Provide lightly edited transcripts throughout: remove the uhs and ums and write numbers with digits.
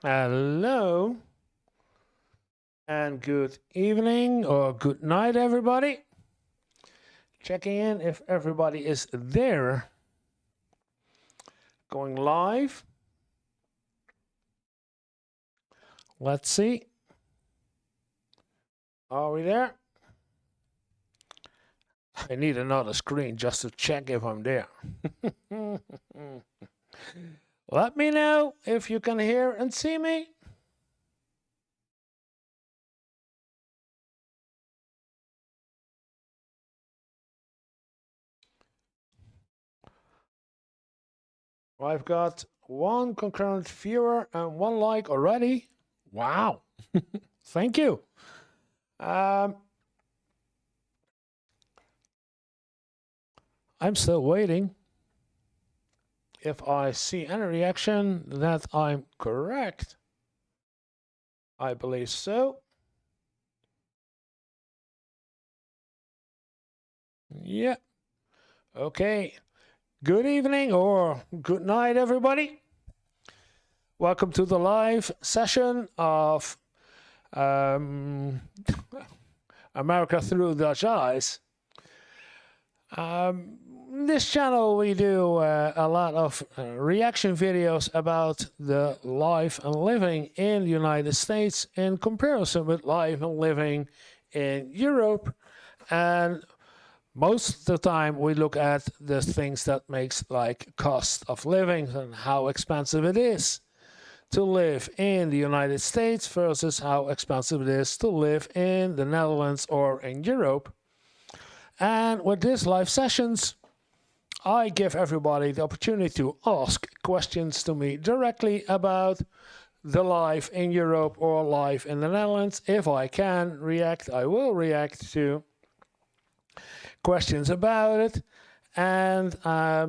Hello and good evening or good night, everybody. Checking in if everybody is there. Going live. Let's see. Are we there? I need another screen just to check if I'm there. Let me know if you can hear and see me. I've got one concurrent viewer and one like already. Wow. Thank you. I'm still waiting. If I see any reaction that I'm correct, I believe so. Yeah. Okay. Good evening or good night, everybody. Welcome to the live session of America Through Dutch Eyes. This channel we do a lot of reaction videos about the life and living in the United States in comparison with life and living in Europe, and most of the time we look at the things that makes like cost of living and how expensive it is to live in the United States versus how expensive it is to live in the Netherlands or in Europe. And with these live sessions, I give everybody the opportunity to ask questions to me directly about the life in Europe or life in the Netherlands. If I can react, I will react to questions about it. And I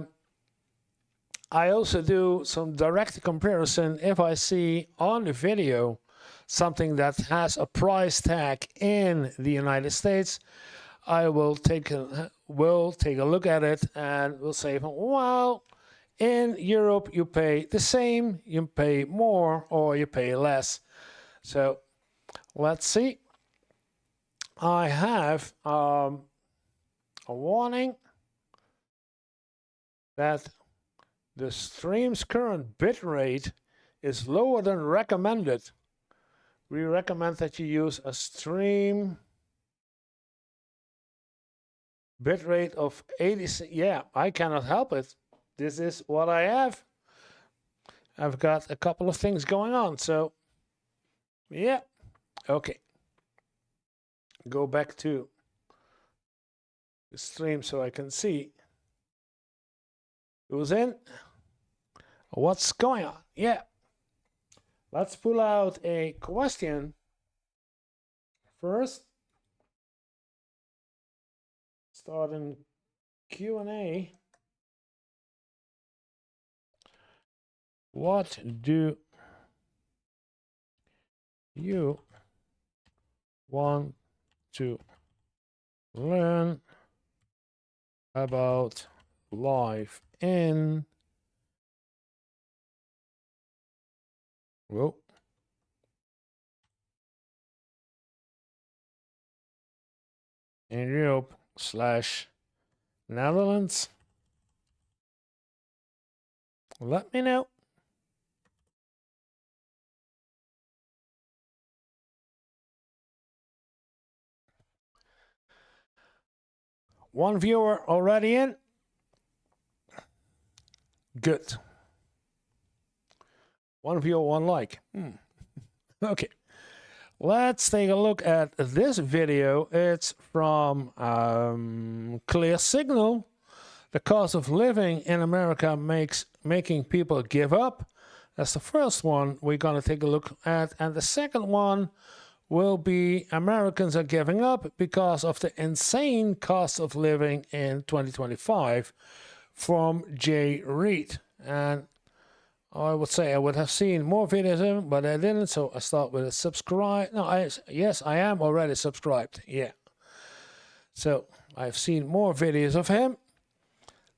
also do some direct comparison if I see on the video something that has a price tag in the United States. I will take a look at it and we'll say, well, in Europe you pay the same, you pay more, or you pay less. So let's see. I have a warning that the stream's current bit rate is lower than recommended. We recommend that you use a stream bitrate of 80. Yeah, I cannot help it. This is what I have. I've got a couple of things going on, so yeah. Okay. Go back to the stream so I can see who's in. What's going on? Yeah. Let's pull out a question first. Starting Q&A. What do you want to learn about life in Europe / Netherlands? Let me know. One viewer already in. Good. One viewer, one like. Okay. Let's take a look at this video. It's from Clear Signal. The cost of living in America making people give up. That's the first one we're going to take a look at. And the second one will be Americans are giving up because of the insane cost of living in 2025 from Jay Reid. And I would say I would have seen more videos of him, but I didn't, so I start with a subscribe. No, yes, I am already subscribed. Yeah. So I've seen more videos of him.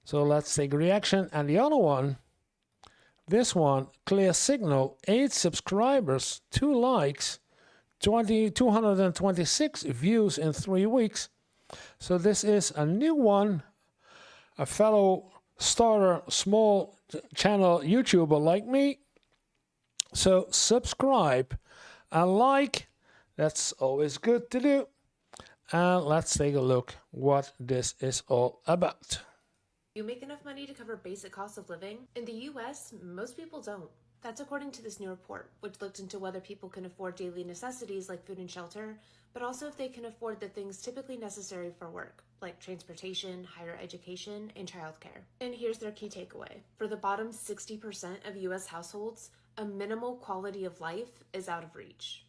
So let's take a reaction. And the other one, This one, clear signal, 8 subscribers, 2 likes, 226 views in 3 weeks. So this is a new one, a fellow starter, small channel YouTuber like me. So subscribe and like, that's always good to do. And let's take a look what this is all about. You make enough money to cover basic costs of living? In the US, most people don't. That's according to this new report, which looked into whether people can afford daily necessities like food and shelter, but also if they can afford the things typically necessary for work, like transportation, higher education, and childcare. And here's their key takeaway. For the bottom 60% of US households, a minimal quality of life is out of reach.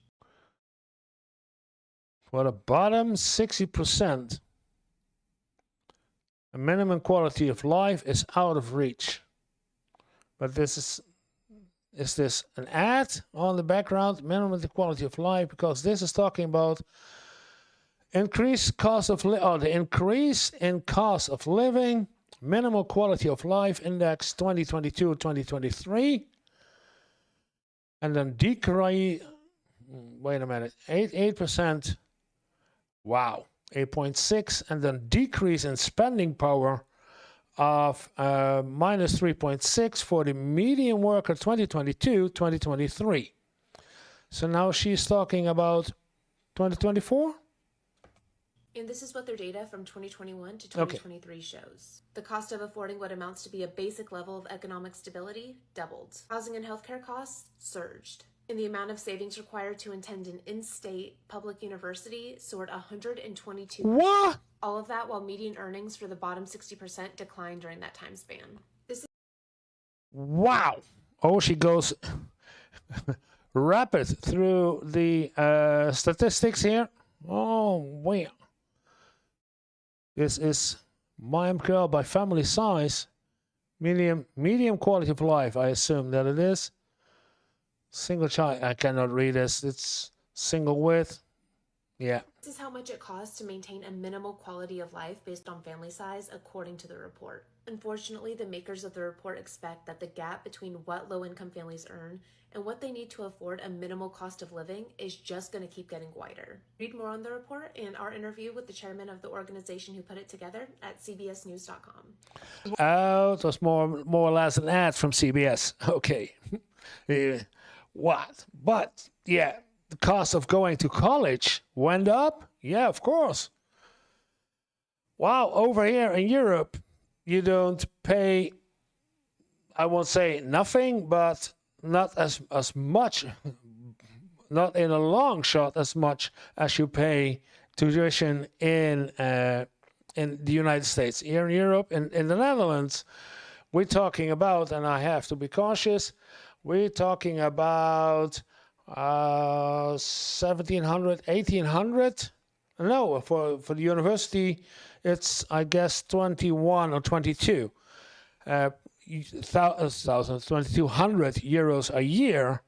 For the bottom 60%, a minimum quality of life is out of reach. But this is this an ad on the background? Minimum quality of life, because this is talking about increased cost of the increase in cost of living, minimal quality of life index 2022-2023, and then decrease. Wait a minute, 8%. Wow, 8.6, and then decrease in spending power of minus 3.6 for the median worker 2022-2023. So now she's talking about 2024? And this is what their data from 2021 to 2023 shows. The cost of affording what amounts to be a basic level of economic stability doubled. Housing and healthcare costs surged. And the amount of savings required to attend an in-state public university soared 122%. What? All of that while median earnings for the bottom 60% declined during that time span. Wow. Oh, she goes rapid through the statistics here. Oh, wow. This is my girl by family size. Medium quality of life, I assume that it is. Single child, I cannot read this. It's single with. Yeah. This is how much it costs to maintain a minimal quality of life based on family size, according to the report. Unfortunately, the makers of the report expect that the gap between what low-income families earn and what they need to afford a minimal cost of living is just going to keep getting wider. Read more on the report and our interview with the chairman of the organization who put it together at cbsnews.com. Oh, it was more or less an ad from CBS. Okay. What? But, yeah, the cost of going to college went up? Yeah, of course. Wow, over here in Europe, you don't pay, I won't say nothing, but not as much, not in a long shot as much as you pay tuition in the United States. Here in Europe, in the Netherlands, we're talking about, and I have to be cautious, we're talking about 1,700, 1,800. No, for the university, it's, I guess, 21 or 22. 2,200 euros a year.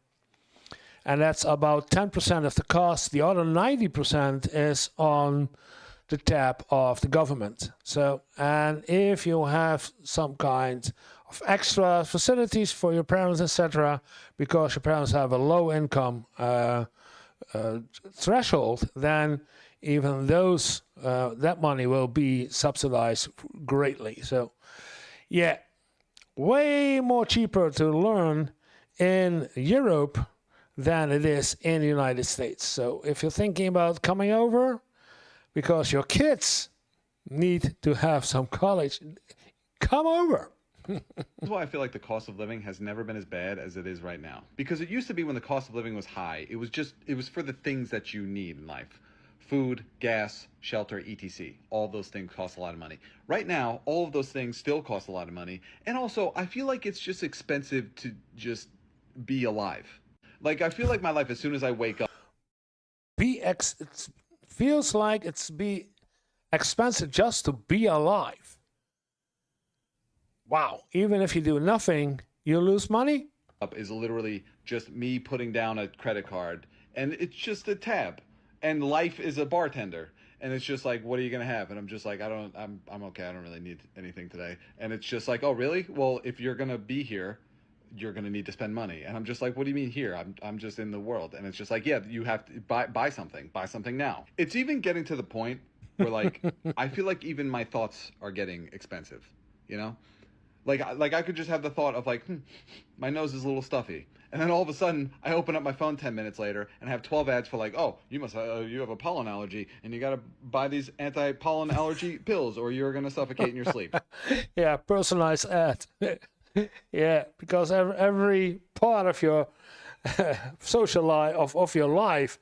And that's about 10% of the cost. The other 90% is on the tab of the government. So, and if you have some kind of extra facilities for your parents, etc., because your parents have a low income threshold, then even those that money will be subsidized greatly. So, yeah, way more cheaper to learn in Europe than it is in the United States. So, if you're thinking about coming over because your kids need to have some college, come over. That's why I feel like the cost of living has never been as bad as it is right now. Because it used to be when the cost of living was high, it was for the things that you need in life. Food, gas, shelter, etc. All those things cost a lot of money. Right now, all of those things still cost a lot of money. And also, I feel like it's just expensive to just be alive. Like, I feel like my life, as soon as I wake up, It feels like it's expensive just to be alive. Wow, even if you do nothing, you lose money? is literally just me putting down a credit card, and it's just a tab. And life is a bartender, and it's just like, what are you gonna have? And I'm just like, I'm okay. I don't really need anything today. And it's just like, oh really? Well, if you're gonna be here, you're going to need to spend money. And I'm just like, what do you mean here? I'm just in the world. And it's just like, yeah, you have to buy something now. It's even getting to the point where like, I feel like even my thoughts are getting expensive, you know? Like I could just have the thought of like, my nose is a little stuffy, and then all of a sudden I open up my phone 10 minutes later and have 12 ads for like, oh, you have a pollen allergy and you got to buy these anti-pollen allergy pills or you're gonna suffocate in your sleep. Yeah, personalized ad. Yeah, because every part of your social life of your life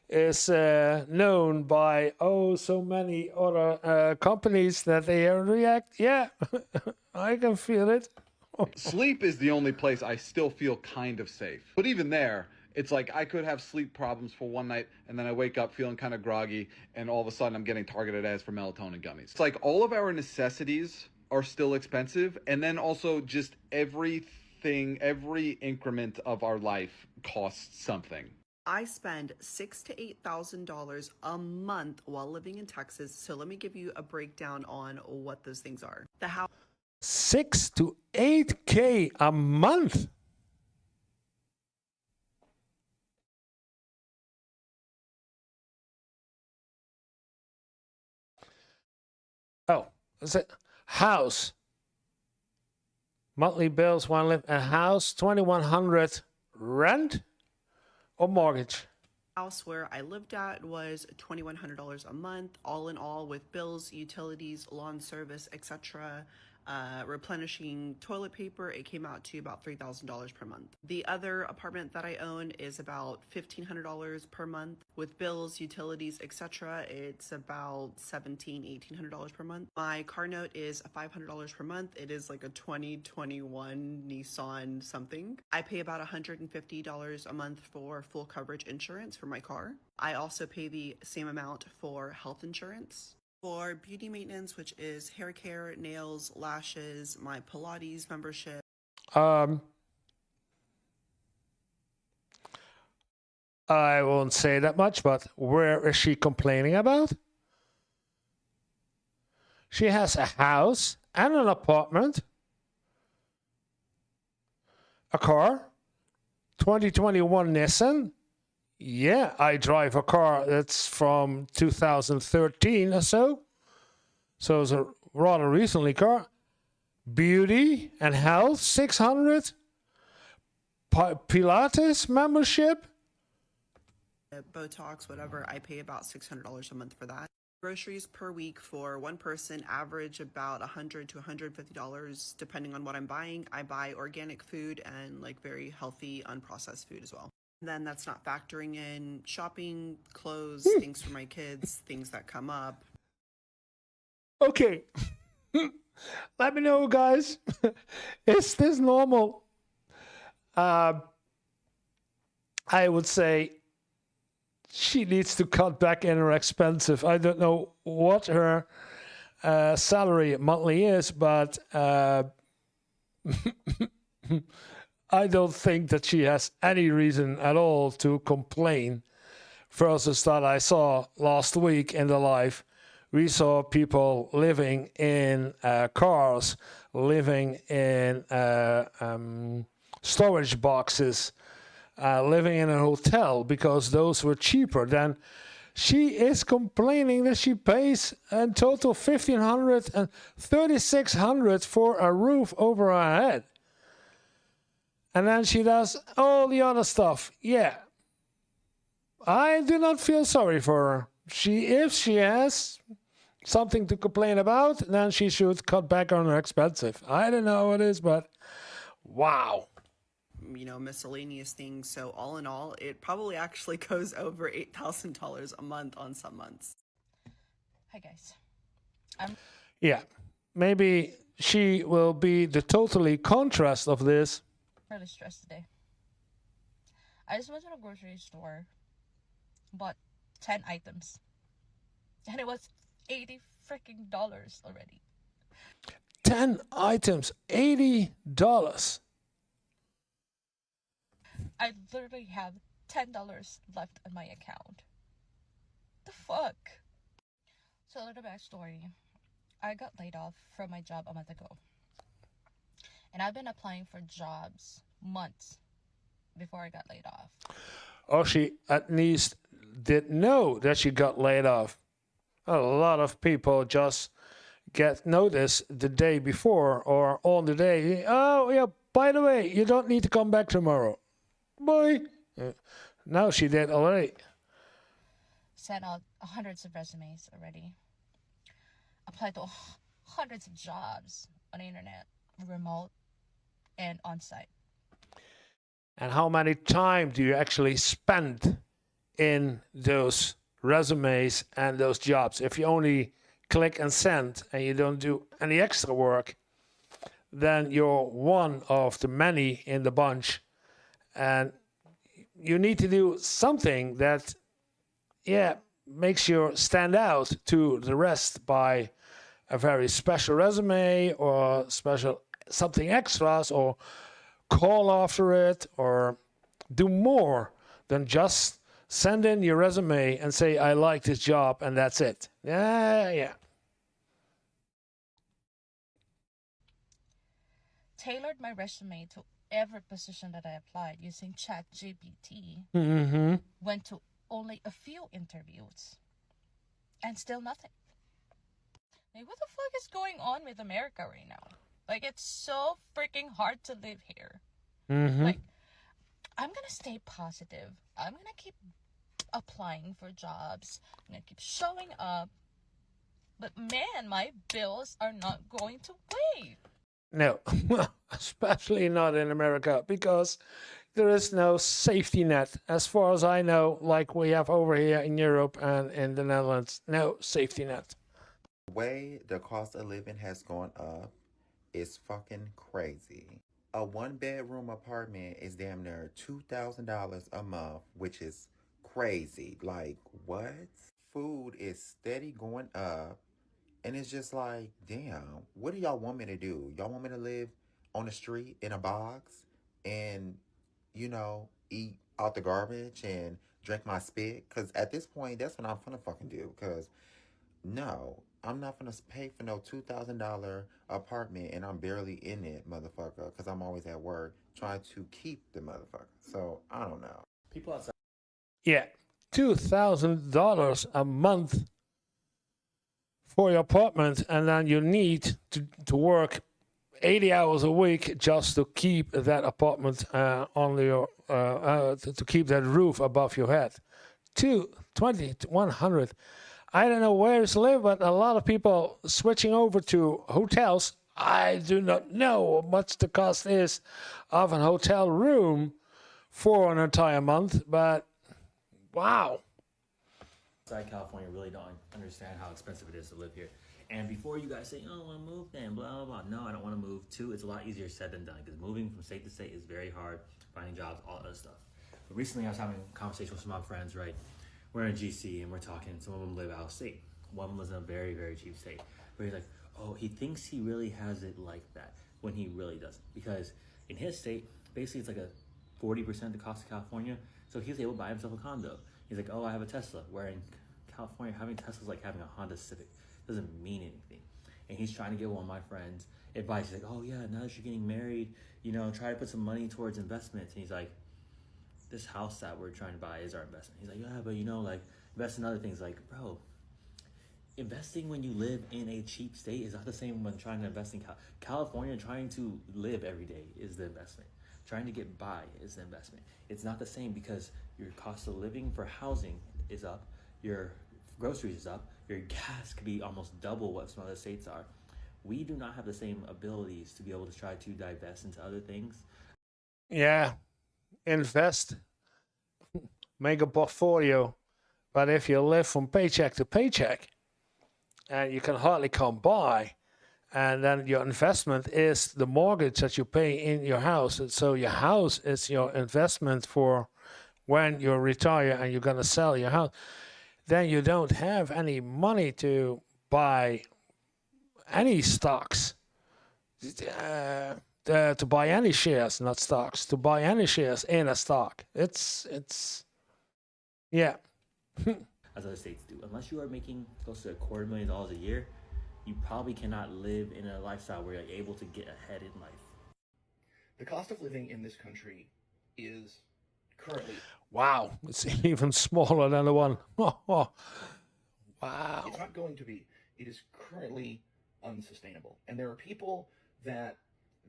is known by so many other companies that they react. Yeah, I can feel it. Sleep is the only place I still feel kind of safe. But even there, it's like I could have sleep problems for one night and then I wake up feeling kind of groggy and all of a sudden I'm getting targeted ads for melatonin gummies. It's like all of our necessities are still expensive, and then also just everything, every increment of our life costs something. I spend $6,000 to $8,000 a month while living in Texas. So let me give you a breakdown on what those things are. The house 6 to 8K a month. Oh, is it house? Monthly bills, one live a house, 2,100 rent or mortgage. house where I lived at was $2,100 a month, all in all, with bills, utilities, lawn service, etc. Replenishing toilet paper, it came out to about $3,000 per month. The other apartment that I own is about $1,500 per month. With bills, utilities, etc., it's about $1,700-$1,800 per month. My car note is $500 per month. It is like a 2021 Nissan something. I pay about $150 a month for full coverage insurance for my car. I also pay the same amount for health insurance. For beauty maintenance, which is hair care, nails, lashes, my Pilates membership. I won't say that much, but where is she complaining about? She has a house and an apartment, a car, 2021 Nissan. Yeah, I drive a car that's from 2013 or so. So it's a rather recently car. Beauty and health, 600. Pilates membership. Botox, whatever, I pay about $600 a month for that. Groceries per week for one person average about $100 to $150 depending on what I'm buying. I buy organic food and like very healthy unprocessed food as well. And then that's not factoring in shopping, clothes, things for my kids, things that come up. Okay. Let me know, guys. Is this normal? I would say she needs to cut back in her expensive. I don't know what her salary monthly is, but I don't think that she has any reason at all to complain. Versus that I saw last week in the live, we saw people living in cars, living in storage boxes, living in a hotel because those were cheaper. Then she is complaining that she pays in total $1,500 and $3,600 for a roof over her head. And then she does all the other stuff. Yeah. I do not feel sorry for her. If she has something to complain about, then she should cut back on her expensive. I don't know what it is, but wow. You know, miscellaneous things. So all in all, it probably actually goes over $8,000 a month on some months. Hi guys. Yeah, maybe she will be the totally contrast of this. Really stressed today. I just went to the grocery store, bought 10 items, and it was $80 freaking dollars already. 10 items, $80. I literally have $10 left on my account. The fuck? So a little backstory. I got laid off from my job a month ago. And I've been applying for jobs months before I got laid off. Or she at least did know that she got laid off. A lot of people just get notice the day before or on the day. Oh, yeah, by the way, you don't need to come back tomorrow. Boy. Now she did already. Sent out hundreds of resumes already. Applied to hundreds of jobs on the internet, remote and on-site. And how many time do you actually spend in those resumes and those jobs? If you only click and send and you don't do any extra work, then you're one of the many in the bunch. And you need to do something that, makes you stand out to the rest by a very special resume or special something extras, or call after it, or do more than just send in your resume and say, I like this job, and that's it. Yeah. Tailored my resume to every position that I applied using ChatGPT. Mm-hmm. Went to only a few interviews. And still nothing. Like, what the fuck is going on with America right now? Like, it's so freaking hard to live here. Mm-hmm. Like, I'm gonna stay positive. I'm gonna keep applying for jobs. I'm gonna keep showing up. But man, my bills are not going to wait. No, especially not in America, because there is no safety net. As far as I know, like we have over here in Europe and in the Netherlands, no safety net. The way the cost of living has gone up is fucking crazy. A one-bedroom apartment is damn near $2,000 a month, which is crazy. Like, what? Food is steady going up. And it's just like, damn, what do y'all want me to do? Y'all want me to live on the street in a box and, eat out the garbage and drink my spit? Because at this point, that's what I'm gonna fucking do. Because, no, I'm not gonna pay for no $2,000 apartment and I'm barely in it, motherfucker. Because I'm always at work trying to keep the motherfucker. So, I don't know. People outside. Yeah, $2,000 a month for your apartment, and then you need to work 80 hours a week just to keep that apartment on your to keep that roof above your head. 220 to 100. I don't know where it's live, but a lot of people switching over to hotels. I do not know how much the cost is of a hotel room for an entire month, but wow. Outside California really don't understand how expensive it is to live here. And before you guys say, oh, I want to move then, blah, blah, blah. No, I don't want to move. Two, it's a lot easier said than done because moving from state to state is very hard, finding jobs, all that stuff. But recently I was having a conversation with some of my friends, right? We're in GC and we're talking. Some of them live out of state. One of them lives in a very, very cheap state. But he's like, oh, he thinks he really has it like that when he really doesn't. Because in his state, basically it's like a 40% the cost of California. So he was able to buy himself a condo. He's like, oh, I have a Tesla. Where in California, having Tesla is like having a Honda Civic. It doesn't mean anything. And he's trying to give one of my friends advice. He's like, oh yeah, now that you're getting married, try to put some money towards investments. And he's like, this house that we're trying to buy is our investment. He's like, yeah, but invest in other things. Like, bro, investing when you live in a cheap state is not the same when trying to invest in California. Trying to live every day is the investment. Trying to get by is the investment. It's not the same because your cost of living for housing is up, your groceries is up, your gas could be almost double what some other states are. We do not have the same abilities to be able to try to divest into other things. Yeah, invest, make a portfolio. But if you live from paycheck to paycheck and you can hardly come by, and then your investment is the mortgage that you pay in your house. And so your house is your investment for when you retire and you're going to sell your house. Then you don't have any money to buy any stocks, to buy any shares, not stocks, to buy any shares in a stock. Yeah. As other states do. Unless you are making close to $250,000 a year, you probably cannot live in a lifestyle where you're able to get ahead in life. The cost of living in this country is currently... Wow, it's even smaller than the one. Wow. It's not going to be. It is currently unsustainable. And there are people that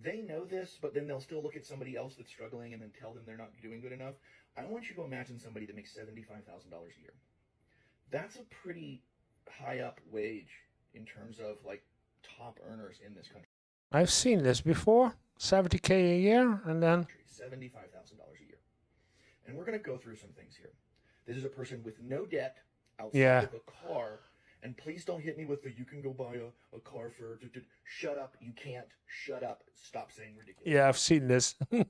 they know this, but then they'll still look at somebody else that's struggling and then tell them they're not doing good enough. I want you to imagine somebody that makes $75,000 a year. That's a pretty high up wage in terms of like top earners in this country. I've seen this before. 70K a year, and then $75,000 a year. And we're going to go through some things here. This is a person with no debt outside of a car. And please don't hit me with the, you can go buy a car for, shut up, you can't, shut up, stop saying ridiculous. Yeah, I've seen this. things.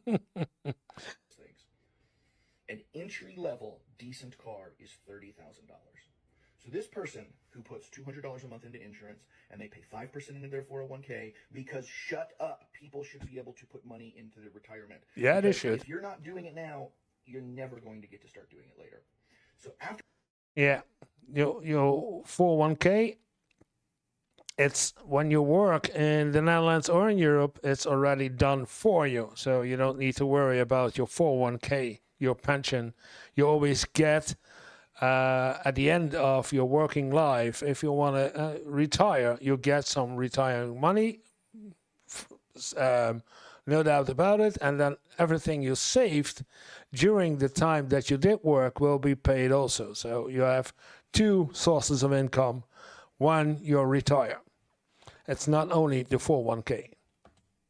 An entry-level decent car is $30,000. So this person who puts $200 a month into insurance and they pay 5% into their 401k because shut up, people should be able to put money into their retirement. Yeah, they Because should. if you're not doing it now, you're never going to get to start doing it later. So after... Yeah, your 401k, it's when you work in the Netherlands or in Europe, it's already done for you. So you don't need to worry about your 401k, your pension. You always get at the end of your working life, if you want to retire, you get some retiring money, no doubt about it. And then everything you saved during the time that you did work will be paid also. So you have two sources of income when you retire. It's not only the 401k.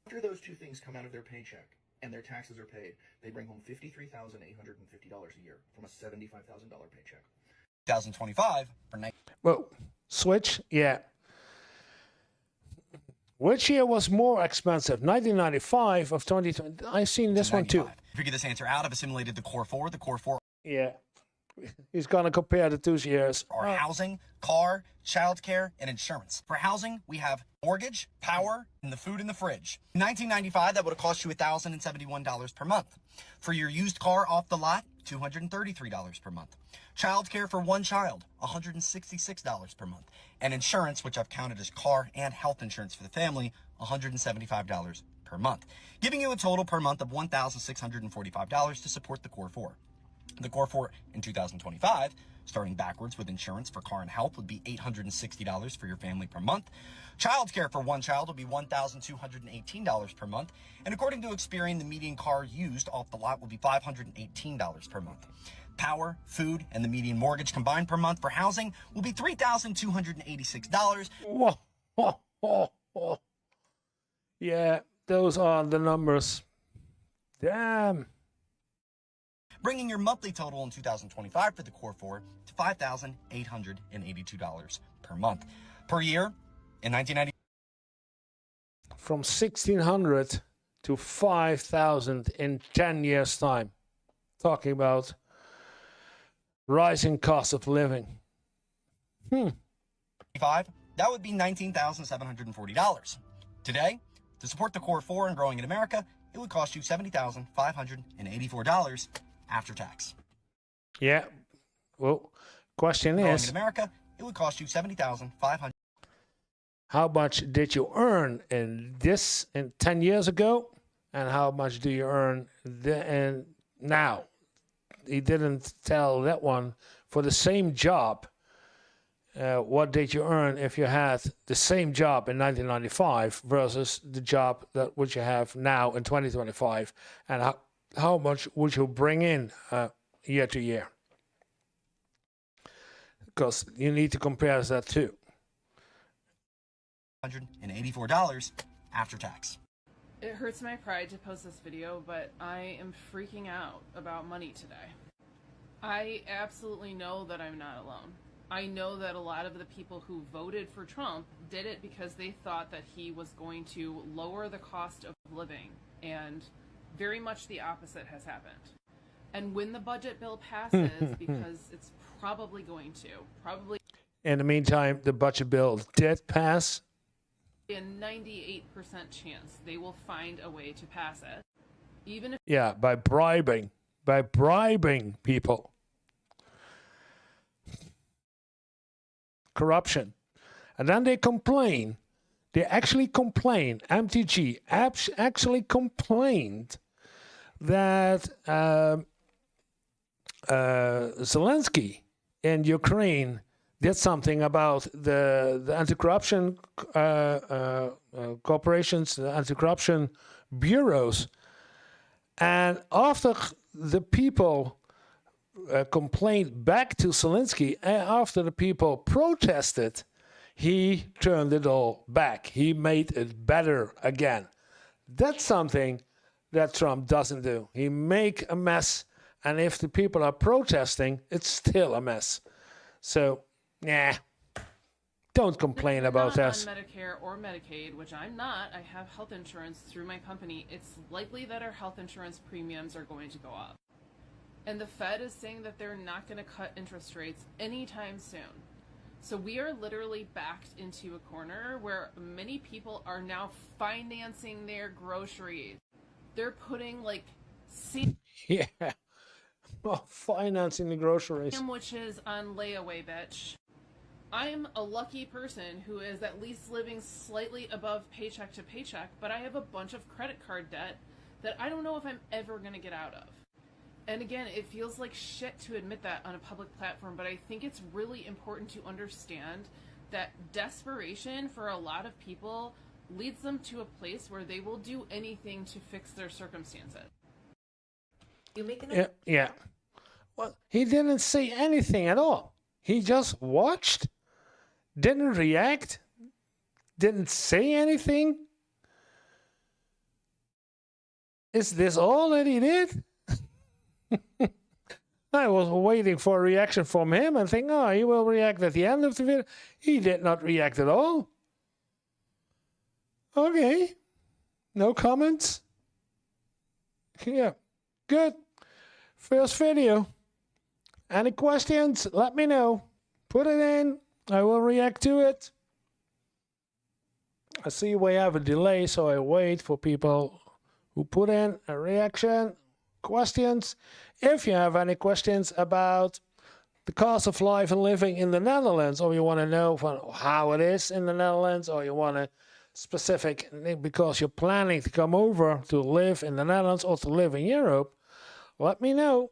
After those two things come out of their paycheck and their taxes are paid, they bring home $53,850 a year from a $75,000 paycheck. 2025 for Well, switch, yeah. Which year was more expensive, 1995 or 2020? I've seen this one too. Figure this answer out. I've assimilated the core four. The core four Yeah. He's going to compare the 2 years. are housing, car, childcare, and insurance. For housing, we have mortgage, power, and the food in the fridge. In 1995, that would have cost you $1,071 per month. For your used car off the lot, $233 per month. Childcare for one child, $166 per month. And insurance, which I've counted as car and health insurance for the family, $175 per month, giving you a total per month of $1,645 to support the core four. The core four in 2025, starting backwards with insurance for car and health, would be $860 for your family per month. Childcare for one child will be $1,218 per month. And according to Experian, the median car used off the lot will be $518 per month. Power, food, and the median mortgage combined per month for housing will be $3,286. Whoa. Yeah, those are the numbers. Damn. Bringing your monthly total in 2025 for the core four to $5,882 per month. Per year, in 1990. From 1,600 to 5,000 in 10 years' time. Talking about rising cost of living. That would be $19,740. Today, to support the core four and growing in America, it would cost you $70,584 after tax. Yeah. Well, question Growing is, in America, it would cost you $70,500. how much did you earn in 10 years ago, and how much do you earn now? He didn't tell that one. For the same job, what did you earn if you had the same job in 1995 versus the job that which you have now in 2025, and how much would you bring in year to year? Because you need to compare that too. $184 after tax. It hurts my pride to post this video, but I am freaking out about money today. I absolutely know that I'm not alone. I know that a lot of the people who voted for Trump did it because they thought that he was going to lower the cost of living, and very much the opposite has happened. And when the budget bill passes, because it's probably going to, In the meantime, the budget bill did pass. a 98% chance they will find a way to pass it. Even if Yeah, by bribing people. Corruption. And then they complain They actually complained, MTG actually complained that Zelensky in Ukraine did something about the anti-corruption corporations, the anti-corruption bureaus. And after the people complained back to Zelensky, after the people protested, he turned it all back. He made it better again. That's something that Trump doesn't do. He make a mess, and if the people are protesting, it's still a mess. So, nah, don't complain about that. this. On Medicare or Medicaid, which I'm not, I have health insurance through my company, it's likely that our health insurance premiums are going to go up. And the Fed is saying that they're not going to cut interest rates anytime soon. So we are literally backed into a corner where many people are now financing their groceries. They're putting like Yeah, well, financing the groceries. sandwiches on layaway, bitch. I'm a lucky person who is at least living slightly above paycheck to paycheck, but I have a bunch of credit card debt that I don't know if I'm ever going to get out of. And again, it feels like shit to admit that on a public platform, but I think it's really important to understand that desperation for a lot of people leads them to a place where they will do anything to fix their circumstances. You make enough. Yeah. Well, he didn't say anything at all. He just watched, didn't react, didn't say anything. Is this all that he did? I was waiting for a reaction from him and think, oh, he will react at the end of the video. He did not react at all. Okay. No comments? Yeah. Good. First video. Any questions? Let me know. Put it in. I will react to it. I see we have a delay, so I wait for people who put in a reaction, questions. If you have any questions about the cost of life and living in the Netherlands, or you want to know how it is in the Netherlands, or you want a specific, because you're planning to come over to live in the Netherlands or to live in Europe, let me know.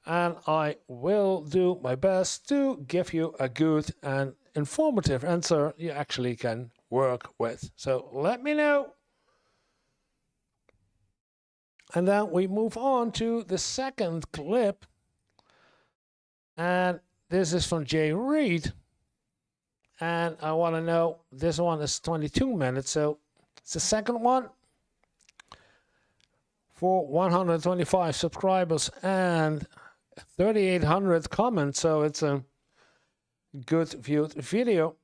And I will do my best to give you a good and informative answer you actually can work with. So let me know. And then we move on to the second clip. And this is from Jay Reid. And I want to know, this one is 22 minutes, so it's the second one. For 125 subscribers and 3,800 comments, so it's a good viewed video.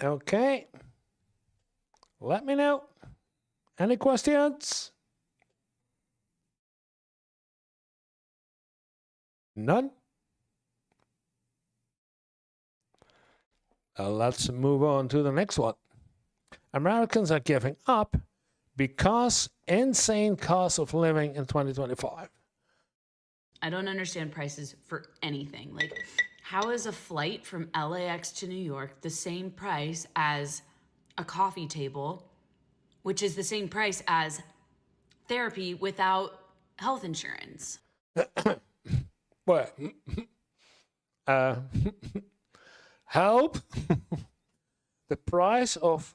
Okay. Let me know. Any questions? None? Let's move on to the next one. Americans are giving up because insane cost of living in 2025. I don't understand prices for anything. Like, how is a flight from LAX to New York the same price as a coffee table, which is the same price as therapy without health insurance? What? Help? The price of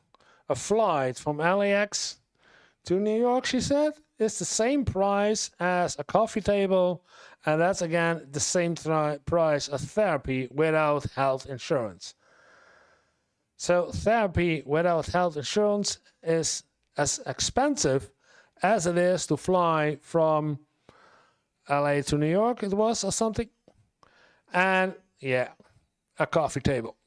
a flight from LAX to New York, she said, is the same price as a coffee table, and that's again the same price as therapy without health insurance. So therapy without health insurance is as expensive as it is to fly from LA to New York, it was, or something. And yeah, a coffee table.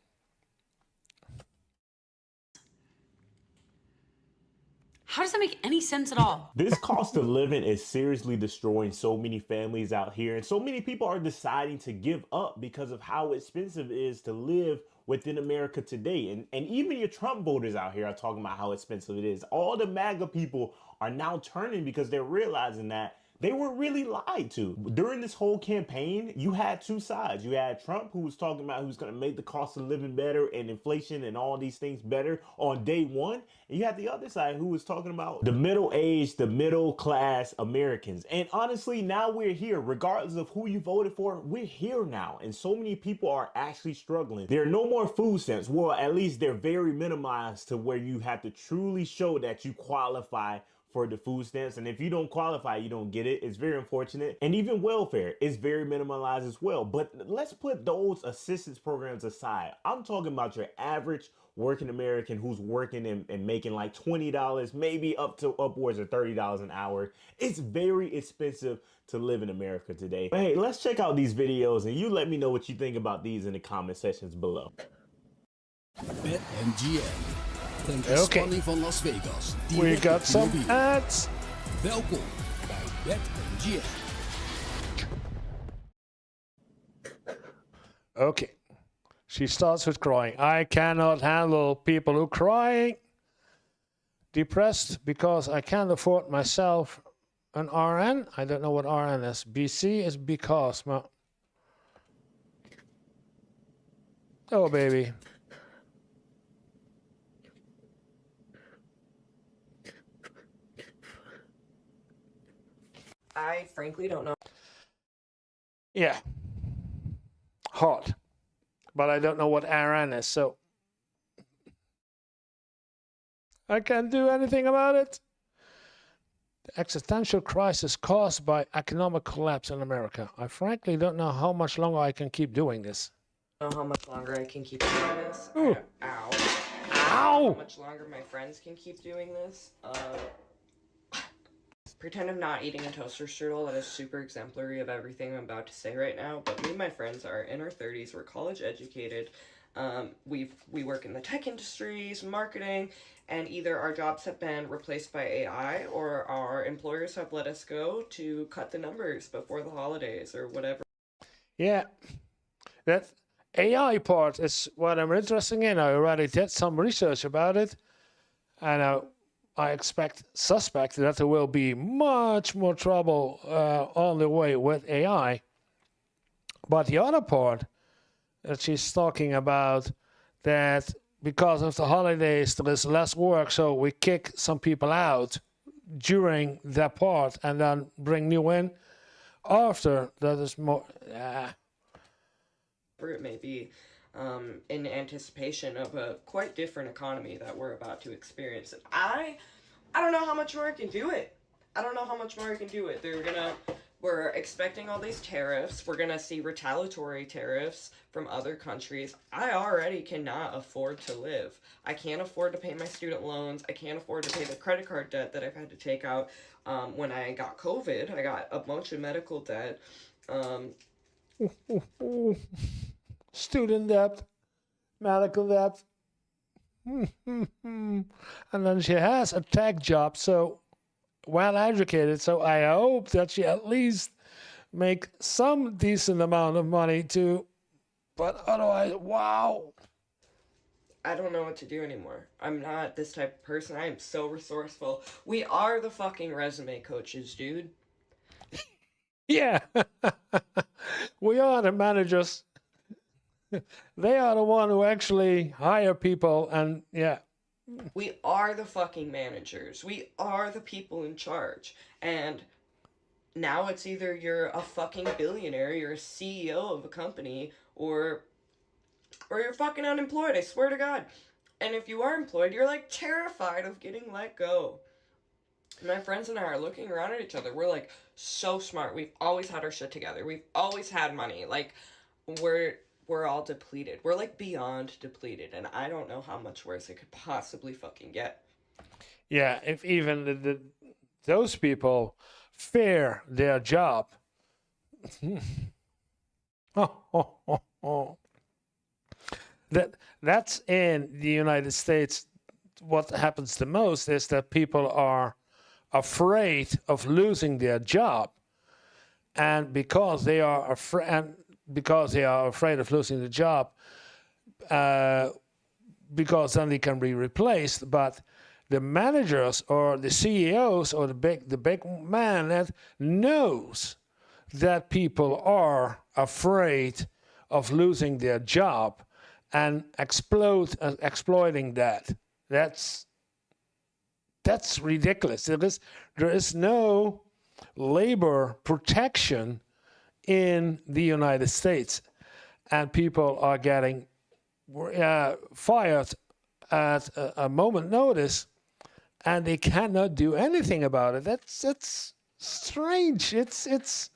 How does that make any sense at all? This cost of living is seriously destroying so many families out here, and so many people are deciding to give up because of how expensive it is to live within America today. And even your Trump voters out here are talking about how expensive it is. All the MAGA people are now turning because they're realizing that they were really lied to. During this whole campaign, you had two sides. You had Trump, who was talking about who's going to make the cost of living better and inflation and all these things better on day one. And you had the other side who was talking about the middle-aged, the middle-class Americans. And honestly, now we're here. Regardless of who you voted for, we're here now. And so many people are actually struggling. There are no more food stamps. Well, at least they're very minimized to where you have to truly show that you qualify for the food stamps, and if you don't qualify, you don't get it. It's very unfortunate. And even welfare is very minimalized as well. But let's put those assistance programs aside. I'm talking about your average working American who's working and making like $20, maybe up to upwards of $30 an hour. It's very expensive to live in America today. But hey, let's check out these videos and you let me know what you think about these in the comment sections below. BetMGM. Ten Okay. spanning van Las Vegas. We got some mobiel. ads. Welkom bij BetMGM. Okay. She starts with crying. I cannot handle people who crying. Depressed because I can't afford myself an RN. I don't know what RN is. BC is because. Oh, baby. I frankly don't know. Yeah. Hot. But I don't know what RN is, so I can't do anything about it. The existential crisis caused by economic collapse in America. I frankly don't know how much longer I can keep doing this. I don't know how much longer I can keep doing this. Ooh. Ow. Ow! How much longer my friends can keep doing this. Pretend I'm not eating a toaster strudel. That is super exemplary of everything I'm about to say right now. But me and my friends are in our 30s. We're college educated. We work in the tech industries, marketing, and either our jobs have been replaced by AI or our employers have let us go to cut the numbers before the holidays or whatever. Yeah. That AI part is what I'm interested in. I already did some research about it. And I suspect that there will be much more trouble on the way with AI. But the other part that she's talking about, that because of the holidays there is less work, so we kick some people out during that part and then bring new in after. That is more. It may be. In anticipation of a quite different economy that we're about to experience. And I don't know how much more I can do it. I don't know how much more I can do it. We're expecting all these tariffs. We're gonna see retaliatory tariffs from other countries. I already cannot afford to live. I can't afford to pay my student loans. I can't afford to pay the credit card debt that I've had to take out when I got COVID. I got a bunch of medical debt. Student debt, medical debt. And then she has a tech job, so well educated, so I hope that she at least make some decent amount of money too. But otherwise, wow. I don't know what to do anymore. I'm not this type of person. I am so resourceful. We are the fucking resume coaches, dude. Yeah. We are the managers. They are the one who actually hire people, and yeah. We are the fucking managers. We are the people in charge. And now it's either you're a fucking billionaire, you're a CEO of a company, or you're fucking unemployed, I swear to God. And if you are employed, you're like terrified of getting let go. My friends and I are looking around at each other. We're like so smart. We've always had our shit together. We've always had money. Like we're all depleted. We're like beyond depleted, and I don't know how much worse it could possibly fucking get. Yeah, if even those people fear their job. That's in the United States. What happens the most is that people are afraid of losing their job, and because they are afraid of losing the job, because then they can be replaced. But the managers or the CEOs or the big man that knows that people are afraid of losing their job and exploiting that. That's ridiculous. There is no labor protection in the United States, and people are getting fired at a moment notice, and they cannot do anything about it. That's strange. It's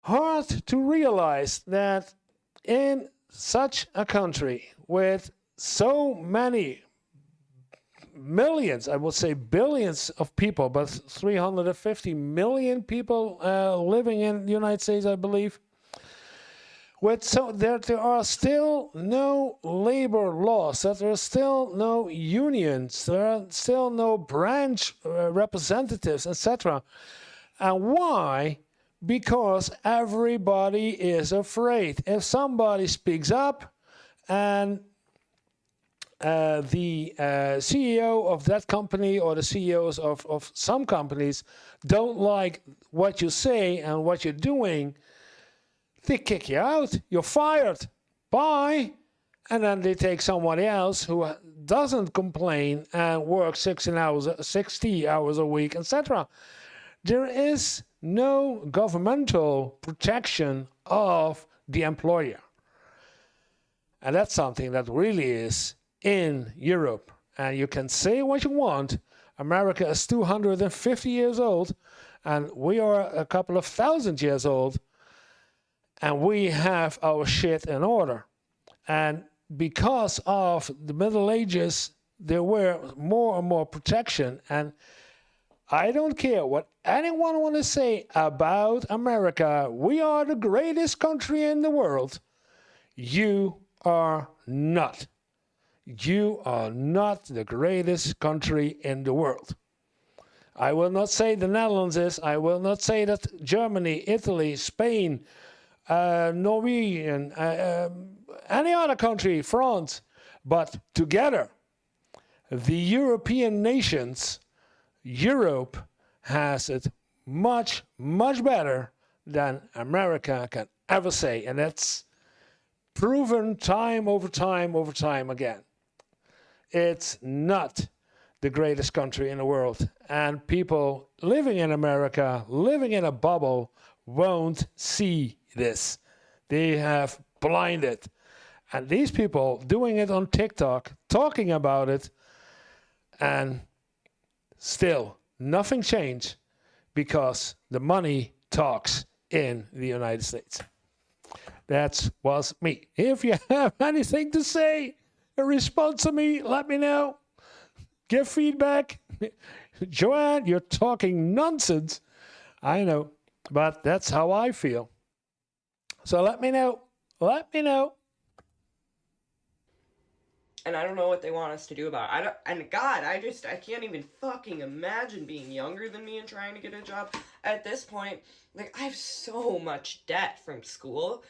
hard to realize that in such a country with so many millions, I would say billions of people, but 350 million people living in the United States, I believe. There are still no labor laws, that there are still no unions, there are still no branch representatives, etc. And why? Because everybody is afraid. If somebody speaks up and the CEO of that company or the CEOs of some companies don't like what you say and what you're doing, they kick you out. You're fired. Bye. And then they take somebody else who doesn't complain and works 60 hours a week, etc. There is no governmental protection of the employer. And that's something that really is in Europe. And you can say what you want. America is 250 years old, and we are a couple of thousand years old, and we have our shit in order. And because of the Middle Ages, there were more and more protection. And I don't care what anyone want to say about America. We are the greatest country in the world. You are not. You are not the greatest country in the world. I will not say the Netherlands is. I will not say that Germany, Italy, Spain, Norwegian, any other country, France. But together, the European nations, Europe has it much, much better than America can ever say. And that's proven time over time over time again. It's not the greatest country in the world. And people living in America, living in a bubble, won't see this. They have blinded. And these people doing it on TikTok, talking about it, and still nothing changed because the money talks in the United States. That was me. If you have anything to say, a response to me, let me know. Give feedback. Joanne, you're talking nonsense. I know, but that's how I feel. So let me know. Let me know. And I don't know what they want us to do about it. I can't even fucking imagine being younger than me and trying to get a job. At this point, like, I have so much debt from school,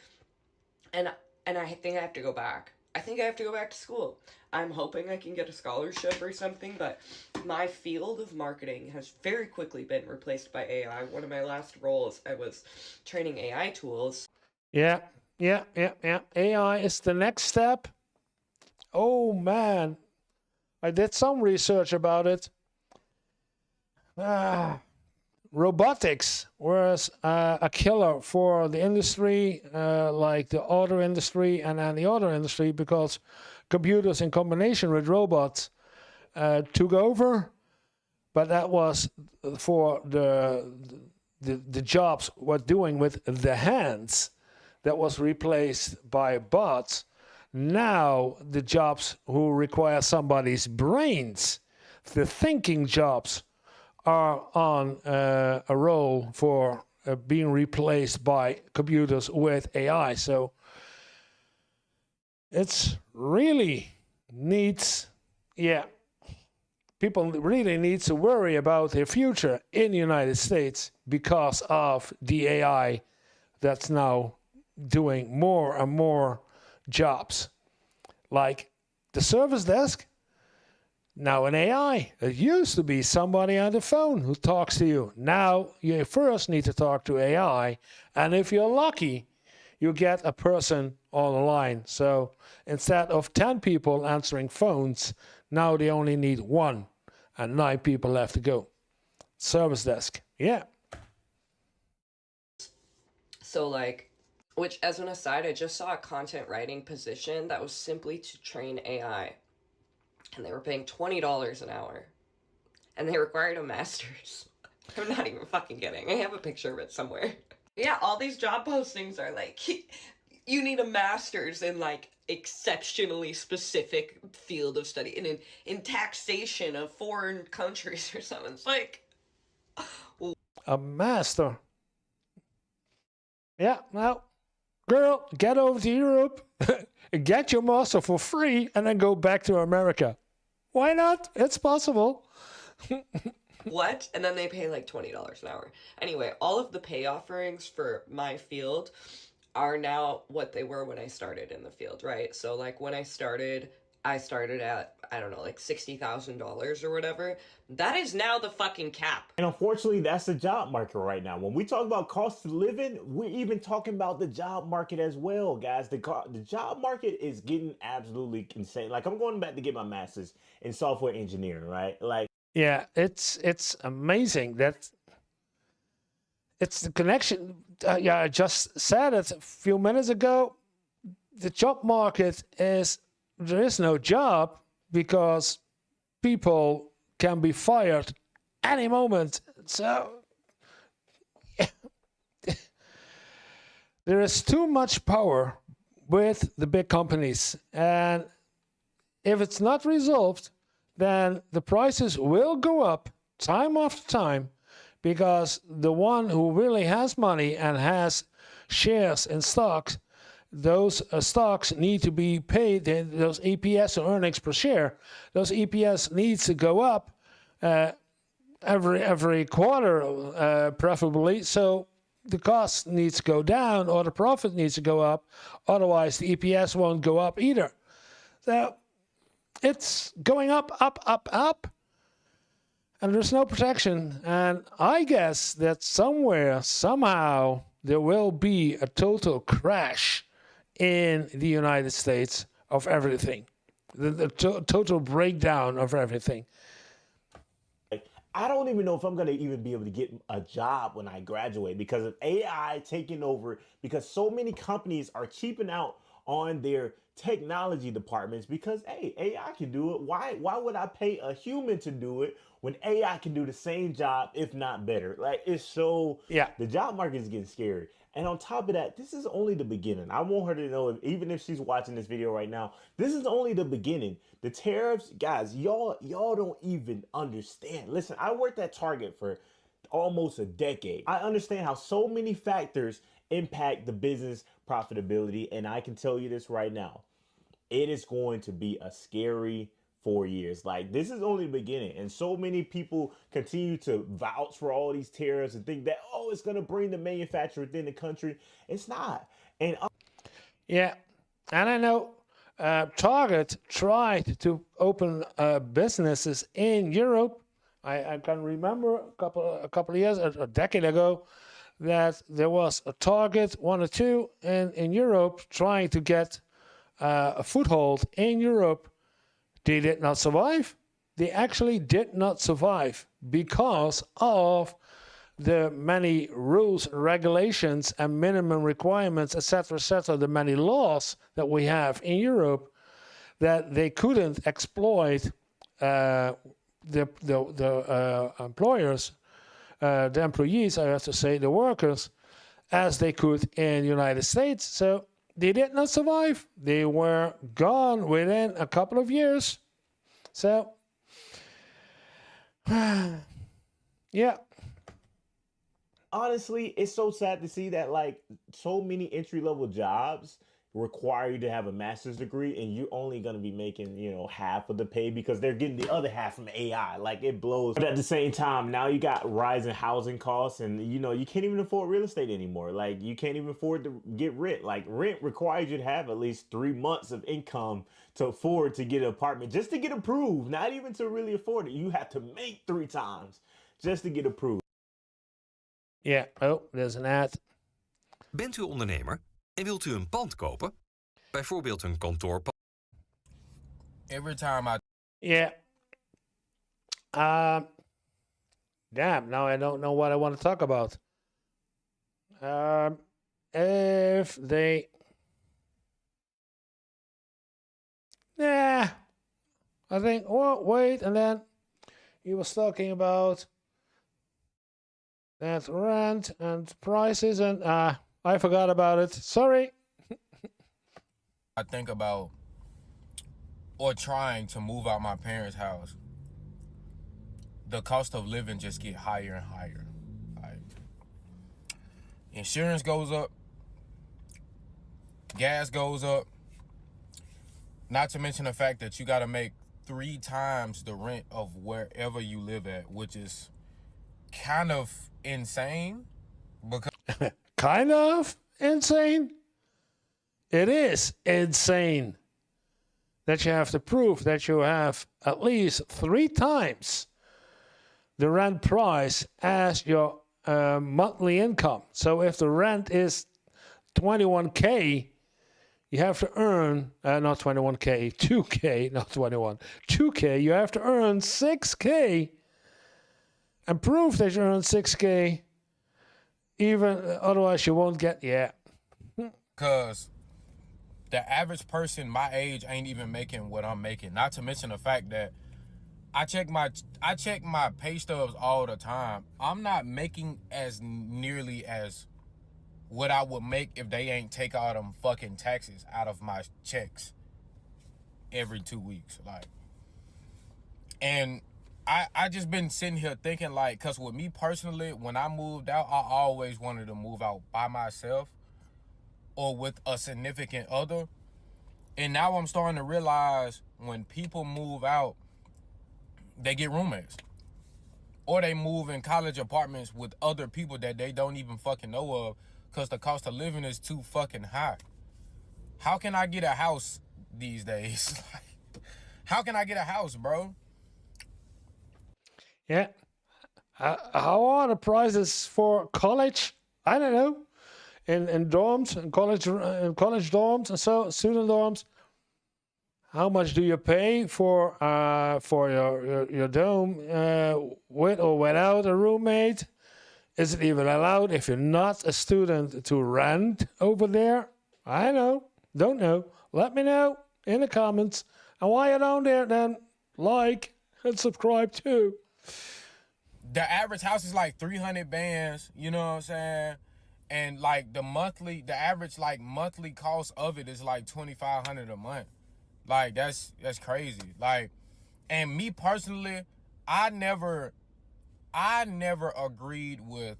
and I think I have to go back. I think I have to go back to school. I'm hoping I can get a scholarship or something, but my field of marketing has very quickly been replaced by AI. One of my last roles, I was training AI tools. Yeah. AI is the next step. Oh, man. I did some research about it. Robotics was a killer for the industry, like the auto industry and the auto industry, because computers in combination with robots took over. But that was for the jobs we're doing with the hands. That was replaced by bots. Now the jobs who require somebody's brains, the thinking jobs, are on a roll for being replaced by computers with AI. So it's really needs, people really need to worry about their future in the United States because of the AI that's now doing more and more jobs. Like the service desk, now an AI. It used to be somebody on the phone who talks to you. Now you first need to talk to AI, and if you're lucky, you get a person on the line. So instead of 10 people answering phones, now they only need one, and 9 people left to go. Service desk, yeah. So, like, which, as an aside, I just saw a content writing position that was simply to train AI. And they were paying $20 an hour. And they required a master's. I'm not even fucking kidding. I have a picture of it somewhere. Yeah, all these job postings are like, you need a master's in, like, exceptionally specific field of study. And in taxation of foreign countries or something. It's like... A master. Yeah, now, girl, get over to Europe, get your master for free, and then go back to America. Why not? It's possible. What? And then they pay like $20 an hour. Anyway, all of the pay offerings for my field are now what they were when I started in the field, right? So, like, when I started at, I don't know, like $60,000 or whatever. That is now the fucking cap. And unfortunately, that's the job market right now. When we talk about cost of living, we're even talking about the job market as well, guys. The job market is getting absolutely insane. Like, I'm going back to get my master's in software engineering, right? Like, yeah, it's amazing that it's the connection. Yeah, I just said it a few minutes ago. The job market is, there is no job because people can be fired any moment. So there is too much power with the big companies. And if it's not resolved, then the prices will go up time after time, because the one who really has money and has shares in stocks, those stocks need to be paid, those EPS or earnings per share, those EPS needs to go up every quarter, preferably. So the cost needs to go down, or the profit needs to go up. Otherwise, the EPS won't go up either. So it's going up, up, up, up. And there's no protection. And I guess that somewhere, somehow, there will be a total crash in the United States of everything. The total breakdown of everything. I don't even know if I'm going to even be able to get a job when I graduate because of AI taking over, because so many companies are cheaping out on their technology departments because, hey, AI can do it. Why would I pay a human to do it when AI can do the same job, if not better? Like, it's so, yeah, the job market is getting scary. And on top of that, this is only the beginning. I want her to know, even if she's watching this video right now, this is only the beginning. The tariffs, guys, y'all don't even understand. Listen, I worked at Target for almost a decade. I understand how so many factors impact the business profitability, and I can tell you this right now. It is going to be a scary 4 years. Like, this is only the beginning, and so many people continue to vouch for all these tariffs and think that, oh, it's going to bring the manufacturer within the country. It's not. And yeah, and I know Target tried to open businesses in Europe. I can remember a couple of years, a decade ago, that there was a Target, one or two in Europe, trying to get a foothold in Europe. They did not survive. They actually did not survive because of the many rules, regulations, and minimum requirements, etc., the many laws that we have in Europe, that they couldn't exploit the employers, the employees, I have to say, the workers, as they could in the United States. So they did not survive. They were gone within a couple of years. So, yeah. Honestly, it's so sad to see that, like, so many entry-level jobs require you to have a master's degree, and you're only going to be making, you know, half of the pay because they're getting the other half from AI. Like, it blows. But at the same time, now you got rising housing costs, and, you know, you can't even afford real estate anymore. Like, you can't even afford to get rent. Like, rent requires you to have at least 3 months of income to afford to get an apartment, just to get approved, not even to really afford it. You have to make 3 times just to get approved. Yeah, oh, there's an ad. Bent u ondernemer en wilt u een pand kopen? Bijvoorbeeld een kantoorpand? Every time I... Yeah. Damn, now I don't know what I want to talk about. If they... Yeah. I think, oh, wait, and then he was talking about that rent and prices, and I forgot about it. Sorry. I think about or trying to move out my parents' house, the cost of living just get higher and higher. Like, insurance goes up, gas goes up, not to mention the fact that you got to make 3 times the rent of wherever you live at, which is kind of insane. Because kind of insane? It is insane that you have to prove that you have at least 3 times the rent price as your monthly income. So if the rent is 21K, you have to earn, not 21K, 2K, not 21, 2K, you have to earn 6K and prove that you earn 6K, even otherwise you won't get, yeah. Because the average person my age ain't even making what I'm making. Not to mention the fact that I check my pay stubs all the time. I'm not making as nearly as what I would make if they ain't take all them fucking taxes out of my checks every 2 weeks. Like, and I just been sitting here thinking, like, cause with me personally, when I moved out, I always wanted to move out by myself or with a significant other. And now I'm starting to realize when people move out, they get roommates. Or they move in college apartments with other people that they don't even fucking know of because the cost of living is too fucking high. How can I get a house these days? How can I get a house, bro? Yeah. How are the prices for college? I don't know. In dorms, in college dorms, and so student dorms. How much do you pay for your dorm with or without a roommate? Is it even allowed if you're not a student to rent over there? I know, don't know. Let me know in the comments. And while you're down there, then like and subscribe too. The average house is like 300 bands. You know what I'm saying? And like the average like monthly cost of it is like $2,500 a month. Like that's crazy. Like, and me personally, I never agreed with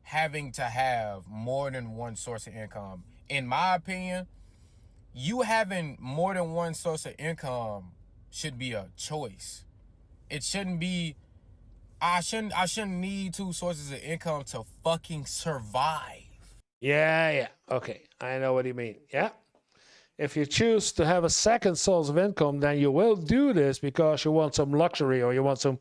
having to have more than one source of income. In my opinion, you having more than one source of income should be a choice. It shouldn't be. I shouldn't need 2 sources of income to fucking survive. Yeah. Okay, I know what you mean. Yeah. If you choose to have a second source of income, then you will do this because you want some luxury or you want some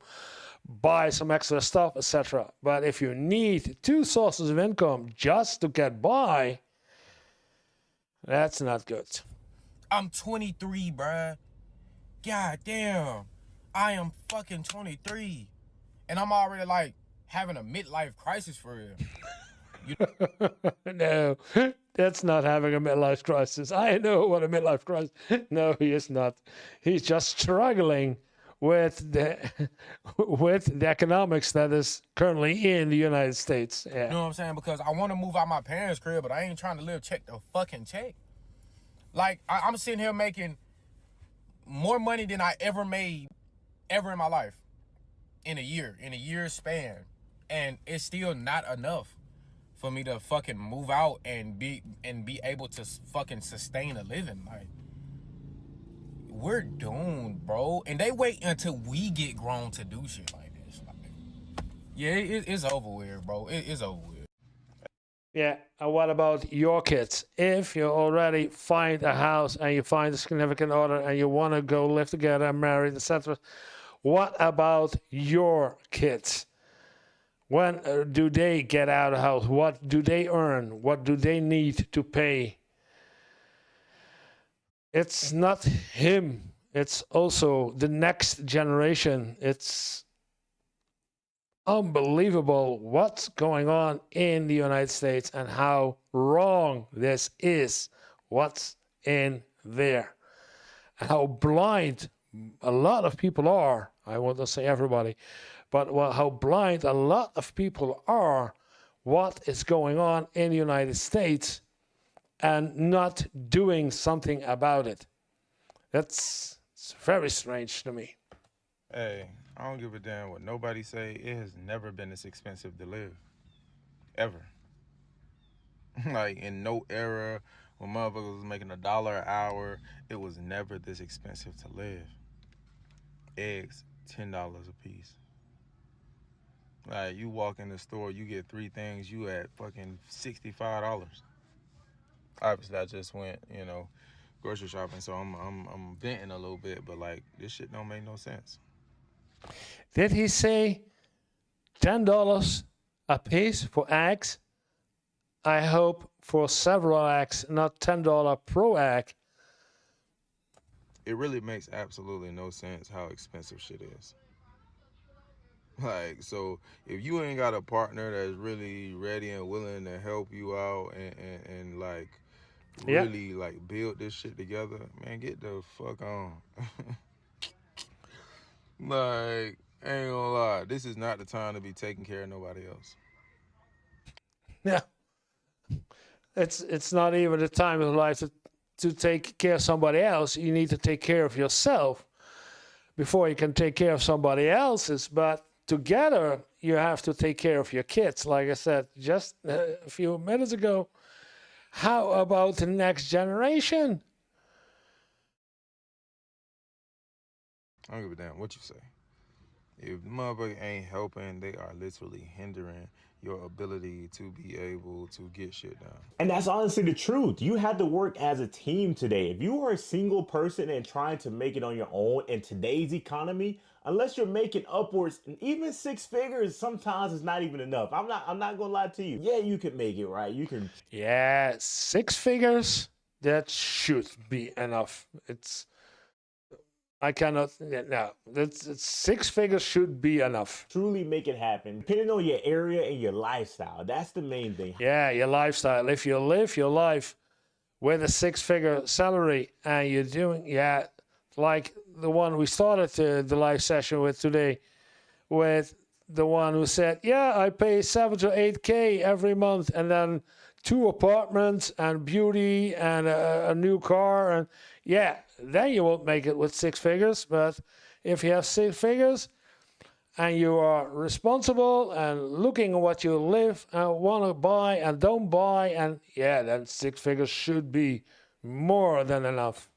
buy some extra stuff, etc. But if you need 2 sources of income just to get by, that's not good. I'm 23, bruh. God damn. I am fucking 23. And I'm already like having a midlife crisis for real. No, that's not having a midlife crisis. I know what a midlife crisis. No, he is not. He's just struggling with the economics that is currently in the United States. Yeah. You know what I'm saying? Because I want to move out my parents' crib, but I ain't trying to live check to fucking check. Like, I'm sitting here making more money than I ever made ever in my life in a year span. And it's still not enough for me to fucking move out and be able to fucking sustain a living. Like, we're doomed, bro. And they wait until we get grown to do shit like this. Like, yeah, it's over with, bro. It's over with. Yeah, and what about your kids? If you already find a house and you find a significant other and you want to go live together, married, etc., what about your kids? When do they get out of the house? What do they earn? What do they need to pay? It's not him. It's also the next generation. It's unbelievable what's going on in the United States and how wrong this is, what's in there, and how blind a lot of people are. I won't say everybody, but how blind a lot of people are what is going on in the United States and not doing something about it. It's very strange to me. Hey, I don't give a damn what nobody say. It has never been this expensive to live. Ever. Like, in no era when motherfuckers was making $1 an hour, it was never this expensive to live. Eggs, $10 a piece. Like, you walk in the store, you get 3 things, you at fucking $65. Obviously, I just went, grocery shopping, so I'm venting a little bit, but like, this shit don't make no sense. Did he say $10 a piece for eggs? I hope for several eggs, not $10 per egg. It really makes absolutely no sense how expensive shit is. Like, so if you ain't got a partner that's really ready and willing to help you out and like really like build this shit together, man, get the fuck on. Like, I ain't gonna lie, this is not the time to be taking care of nobody else. Yeah. It's not even the time of life to take care of somebody else. You need to take care of yourself before you can take care of somebody else's. But together, you have to take care of your kids. Like I said just a few minutes ago, how about the next generation? I don't give a damn what you say. If the motherfucker ain't helping, they are literally hindering your ability to be able to get shit done. And that's honestly the truth. You have to work as a team today. If you are a single person and trying to make it on your own in today's economy, unless you're making upwards and even 6 figures, sometimes it's not even enough. I'm not gonna lie to you. Yeah, you can make it, right? You can. Yeah, 6 figures, that should be enough. I cannot, no, it's 6 figures should be enough. Truly make it happen, depending on your area and your lifestyle. That's the main thing. Yeah, your lifestyle. If you live your life with a 6-figure salary and you're doing, like the one we started the live session with today, with the one who said, yeah, I pay 7 to 8K every month and then 2 apartments and beauty and a new car. And yeah, then you won't make it with 6 figures. But if you have 6 figures and you are responsible and looking at what you live and want to buy and don't buy, and yeah, then 6 figures should be more than enough.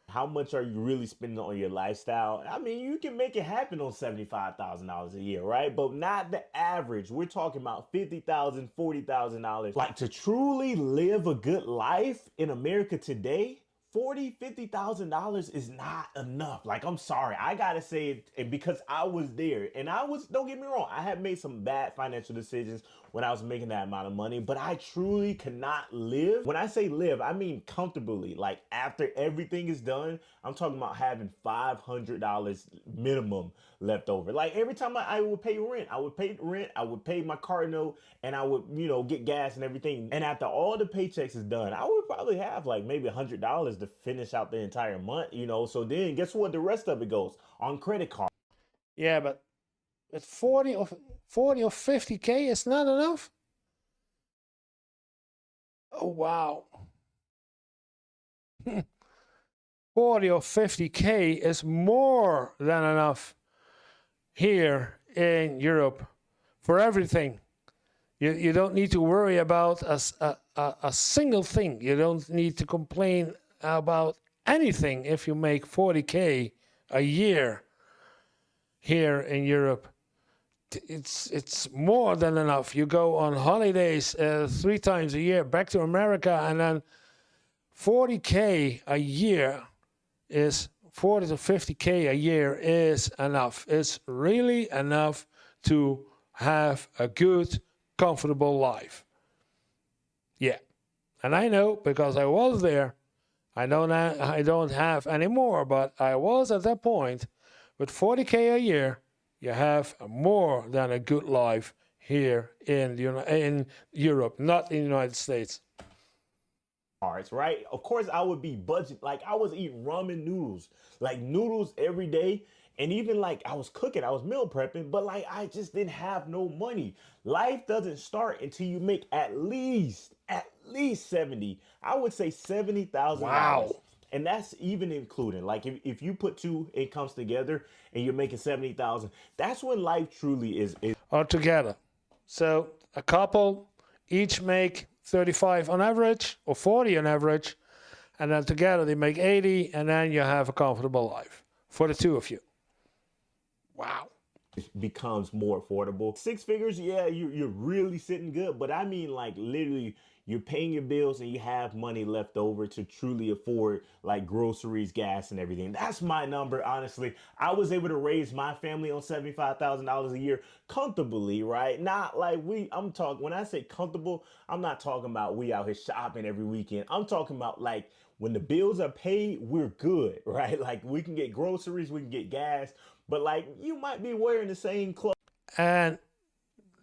How much are you really spending on your lifestyle? I mean, you can make it happen on $75,000 a year, right? But not the average. We're talking about $50,000, $40,000. Like, to truly live a good life in America today, $40,000, $50,000 is not enough. Like, I'm sorry, I gotta say it, and because I was there, and don't get me wrong, I have made some bad financial decisions when I was making that amount of money, but I truly cannot live. When I say live, I mean comfortably. Like, after everything is done, I'm talking about having $500 minimum left over. Like, every time I would pay rent, I would pay my car note, and I would, get gas and everything. And after all the paychecks is done, I would probably have like maybe $100 to finish out the entire month, so then guess what? The rest of it goes on credit card. Yeah, but with 40 or 50K, it's not enough? Oh, wow. 40 or 50K is more than enough here in Europe for everything. You don't need to worry about a single thing. You don't need to complain about anything if you make 40K a year here in Europe. It's more than enough. You go on holidays 3 times a year back to America, and then 40K a year is 40 to 50K a year is enough. It's really enough to have a good, comfortable life. Yeah, and I know because I was there. I don't have any more, but I was at that point. With 40K a year, you have more than a good life here in Europe, not in the United States. Right? Of course, I would be budget. Like, I was eating ramen noodles, like noodles every day. And even like I was cooking, I was meal prepping, but like I just didn't have no money. Life doesn't start until you make at least 70. I would say $70,000. Wow. And that's even including, like, if you put 2 incomes together and you're making 70,000, that's when life truly is. Or together. So a couple each make 35 on average, or 40 on average, and then together they make 80, and then you have a comfortable life for the 2 of you. Wow. It becomes more affordable. 6 figures, yeah, you're really sitting good, but I mean, like, literally, you're paying your bills and you have money left over to truly afford like groceries, gas, and everything. That's my number, honestly. I was able to raise my family on $75,000 a year comfortably, right? Not like I'm talking, when I say comfortable, I'm not talking about we out here shopping every weekend. I'm talking about like when the bills are paid, we're good, right? Like we can get groceries, we can get gas, but like you might be wearing the same clothes. And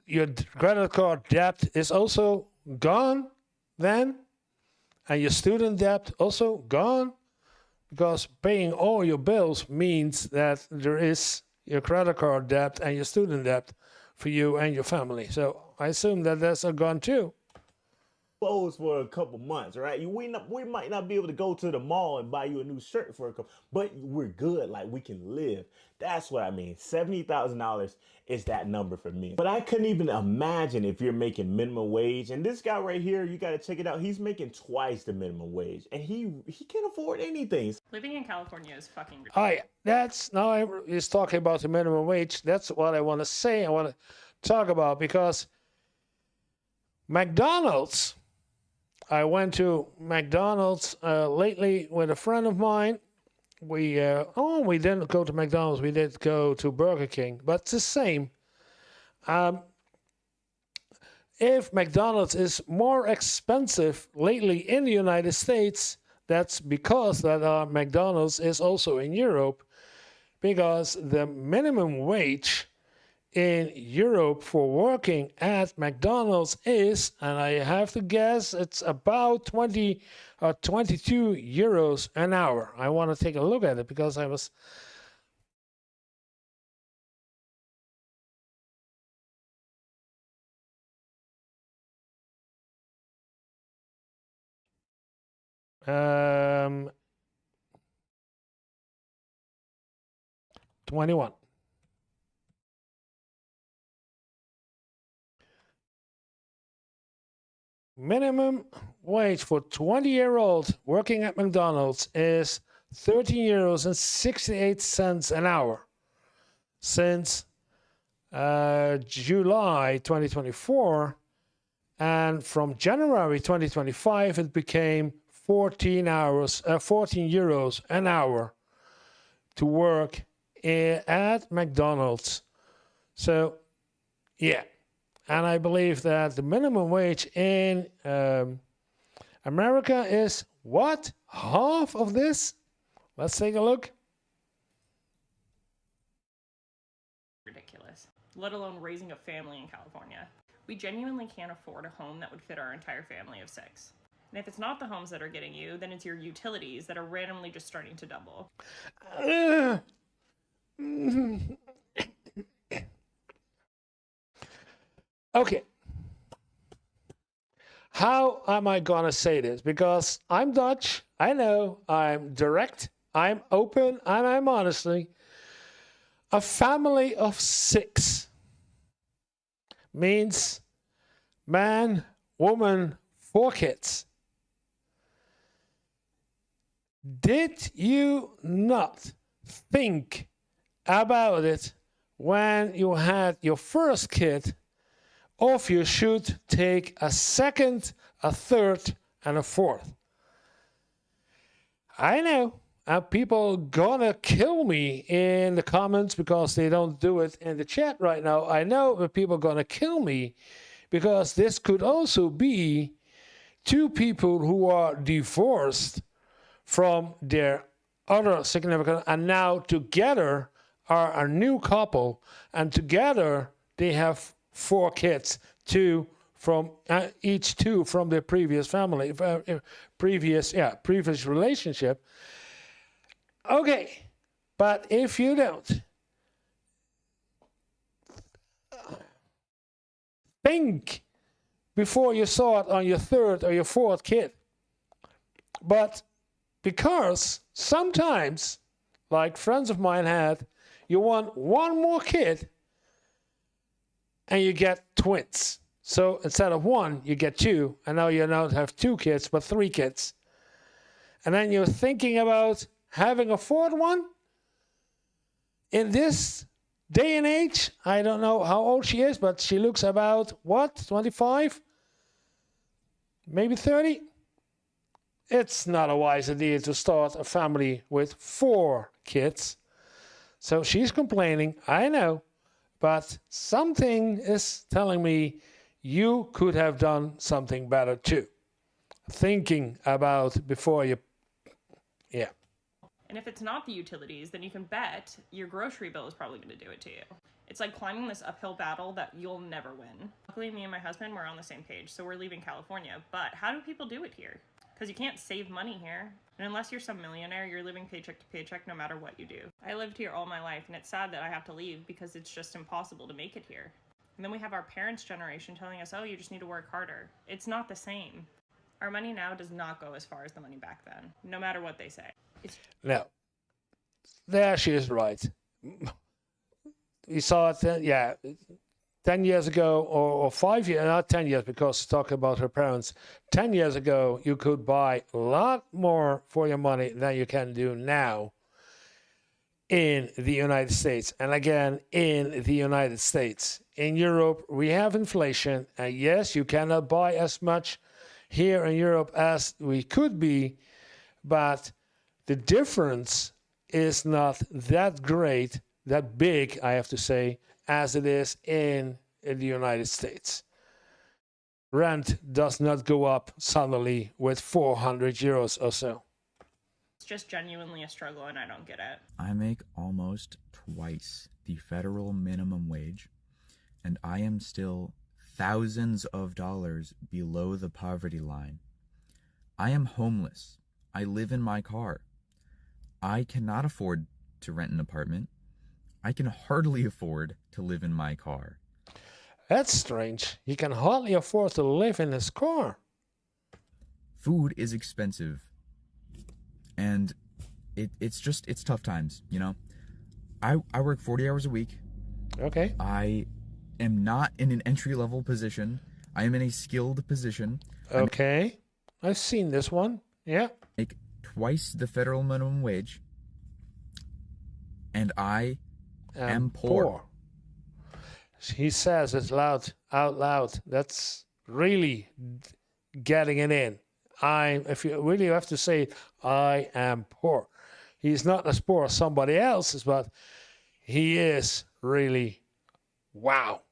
your credit card debt is also gone then, and your student debt also gone, because paying all your bills means that there is your credit card debt and your student debt for you and your family. So I assume that that's gone too. Clothes for a couple months, right? We might not be able to go to the mall and buy you a new shirt for a couple, but we're good. Like we can live. That's what I mean. $70,000 is that number for me. But I couldn't even imagine if you're making minimum wage. And this guy right here, you got to check it out. He's making twice the minimum wage, and he can't afford anything. Living in California is fucking ridiculous. Oh yeah, that's now he's talking about the minimum wage. That's what I want to say. I want to talk about because McDonald's. I went to McDonald's lately with a friend of mine. We didn't go to McDonald's. We did go to Burger King, but it's the same. If McDonald's is more expensive lately in the United States, that's because that McDonald's is also in Europe, because the minimum wage in Europe for working at McDonald's is, and I have to guess, it's about 20 or 22 euros an hour. I want to take a look at it because I was... Um, 21. Minimum wage for 20-year-old working at McDonald's is 13 euros and 68 cents an hour since July 2024, and from January 2025 it became 14 euros an hour to work at McDonald's. So yeah. And I believe that the minimum wage in America is what? Half of this? Let's take a look. Ridiculous. Let alone raising a family in California. We genuinely can't afford a home that would fit our entire family of 6. And if it's not the homes that are getting you, then it's your utilities that are randomly just starting to double. Okay. How am I going to say this? Because I'm Dutch. I know I'm direct. I'm open. And I'm honestly. A family of 6 means man, woman, 4 kids. Did you not think about it when you had your first kid, or if you should take a second, a third, and a fourth? I know people gonna kill me in the comments because they don't do it in the chat right now. I know that people gonna kill me because this could also be 2 people who are divorced from their other significant and now together are a new couple, and together they have 4 kids, 2 from each 2 from their previous family, previous relationship. Okay, but if you don't think before you start on your 3rd or your 4th kid, but because sometimes, like friends of mine had, you want 1 more kid and you get twins. So instead of 1, you get 2, and now you don't have 2 kids, but 3 kids. And then you're thinking about having a 4th one? In this day and age, I don't know how old she is, but she looks about, what, 25? Maybe 30? It's not a wise idea to start a family with 4 kids. So she's complaining, I know, but something is telling me you could have done something better too. Thinking about before you, yeah. And if it's not the utilities, then you can bet your grocery bill is probably going to do it to you. It's like climbing this uphill battle that you'll never win. Luckily, me and my husband were on the same page, so we're leaving California. But how do people do it here? Because you can't save money here. And unless you're some millionaire, you're living paycheck to paycheck no matter what you do. I lived here all my life, and it's sad that I have to leave because it's just impossible to make it here. And then we have our parents' generation telling us, oh, you just need to work harder. It's not the same. Our money now does not go as far as the money back then, no matter what they say. No. There she is right. We saw it, 10 years ago, or 5 years, not 10 years, because talking about her parents, 10 years ago, you could buy a lot more for your money than you can do now in the United States. And again, in the United States. In Europe, we have inflation, and yes, you cannot buy as much here in Europe as we could be, but the difference is not that great, that big, I have to say, as it is in the United States. Rent does not go up suddenly with 400 euros or so. It's just genuinely a struggle, and I don't get it. I make almost twice the federal minimum wage, and I am still thousands of dollars below the poverty line. I am homeless. I live in my car. I cannot afford to rent an apartment. I can hardly afford to live in my car. That's strange. He can hardly afford to live in his car. Food is expensive. And it's tough times, you know? I work 40 hours a week. Okay. I am not in an entry-level position. I am in a skilled position. Okay. I've seen this one. Yeah. Make twice the federal minimum wage. And I am poor. He says it out loud. That's really getting it in. If you really have to say, I am poor. He's not as poor as somebody else, but he is really, wow.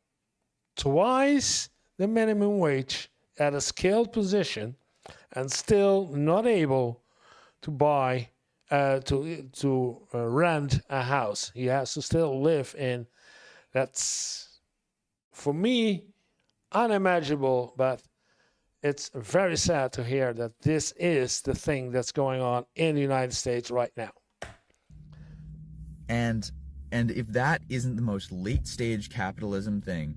Twice the minimum wage at a skilled position and still not able to buy, to rent a house. He has to still live in. That's, for me, unimaginable, but it's very sad to hear that this is the thing that's going on in the United States right now. And if that isn't the most late stage capitalism thing,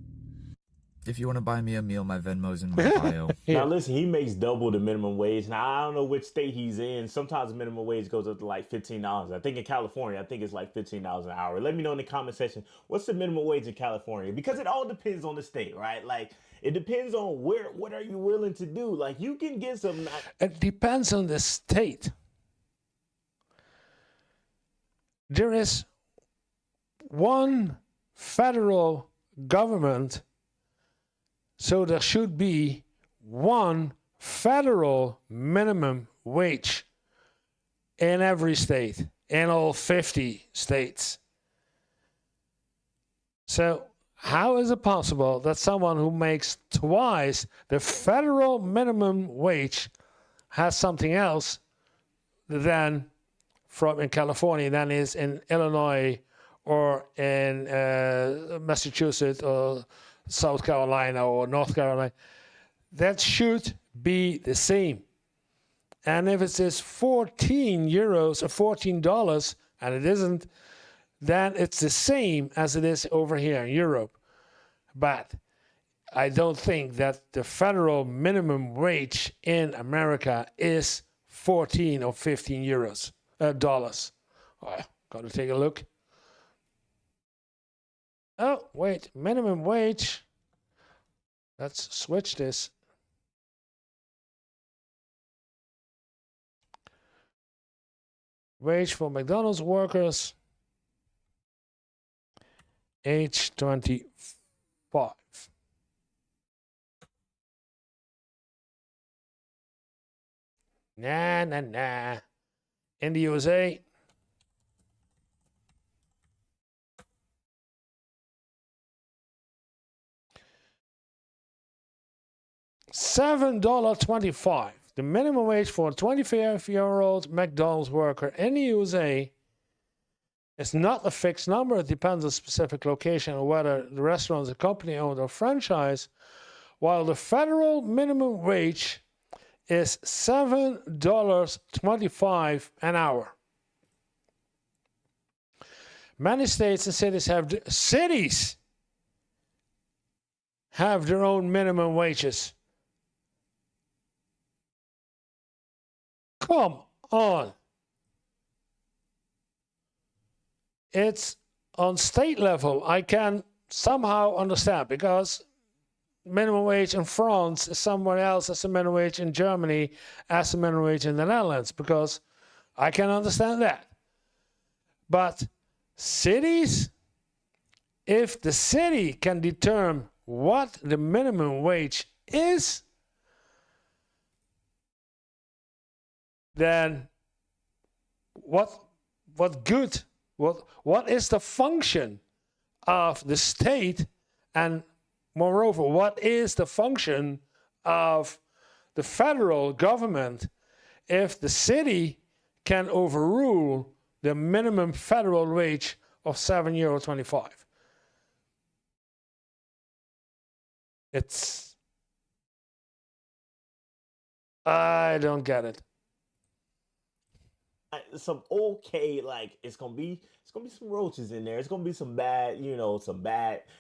if you want to buy me a meal, my Venmo's in my bio. Now listen, he makes double the minimum wage. Now I don't know which state he's in. Sometimes the minimum wage goes up to like $15. I think in California, I think it's like $15 an hour. Let me know in the comment section, what's the minimum wage in California? Because it all depends on the state, right? Like It depends on what are you willing to do. Like, you can get some. It depends on the state. There is one federal government, so there should be one federal minimum wage in every state, in all 50 states. So how is it possible that someone who makes twice the federal minimum wage has something else than from in California than is in Illinois or in Massachusetts or South Carolina or North Carolina? That should be the same. And if it is 14 euros or $14, and it isn't, then it's the same as it is over here in Europe. But I don't think that the federal minimum wage in America is 14 or 15 euros, dollars. Oh, got to take a look. Oh, wait, minimum wage. Let's switch this. Wage for McDonald's workers, age 25. Nah. In the USA, $7.25. The minimum wage for a 25-year-old McDonald's worker in the USA is not a fixed number. It depends on specific location or whether the restaurant is a company-owned or franchise, while the federal minimum wage is $7.25 an hour. Many states and cities have their own minimum wages. Come on. It's on state level. I can somehow understand, because minimum wage in France is somewhere else as the minimum wage in Germany, as the minimum wage in the Netherlands, because I can understand that. But cities, if the city can determine what the minimum wage is, then what is the function of the state, and moreover, what is the function of the federal government if the city can overrule the minimum federal wage of €7.25? I don't get it. Some okay, like it's gonna be some roaches in there. It's gonna be some bad,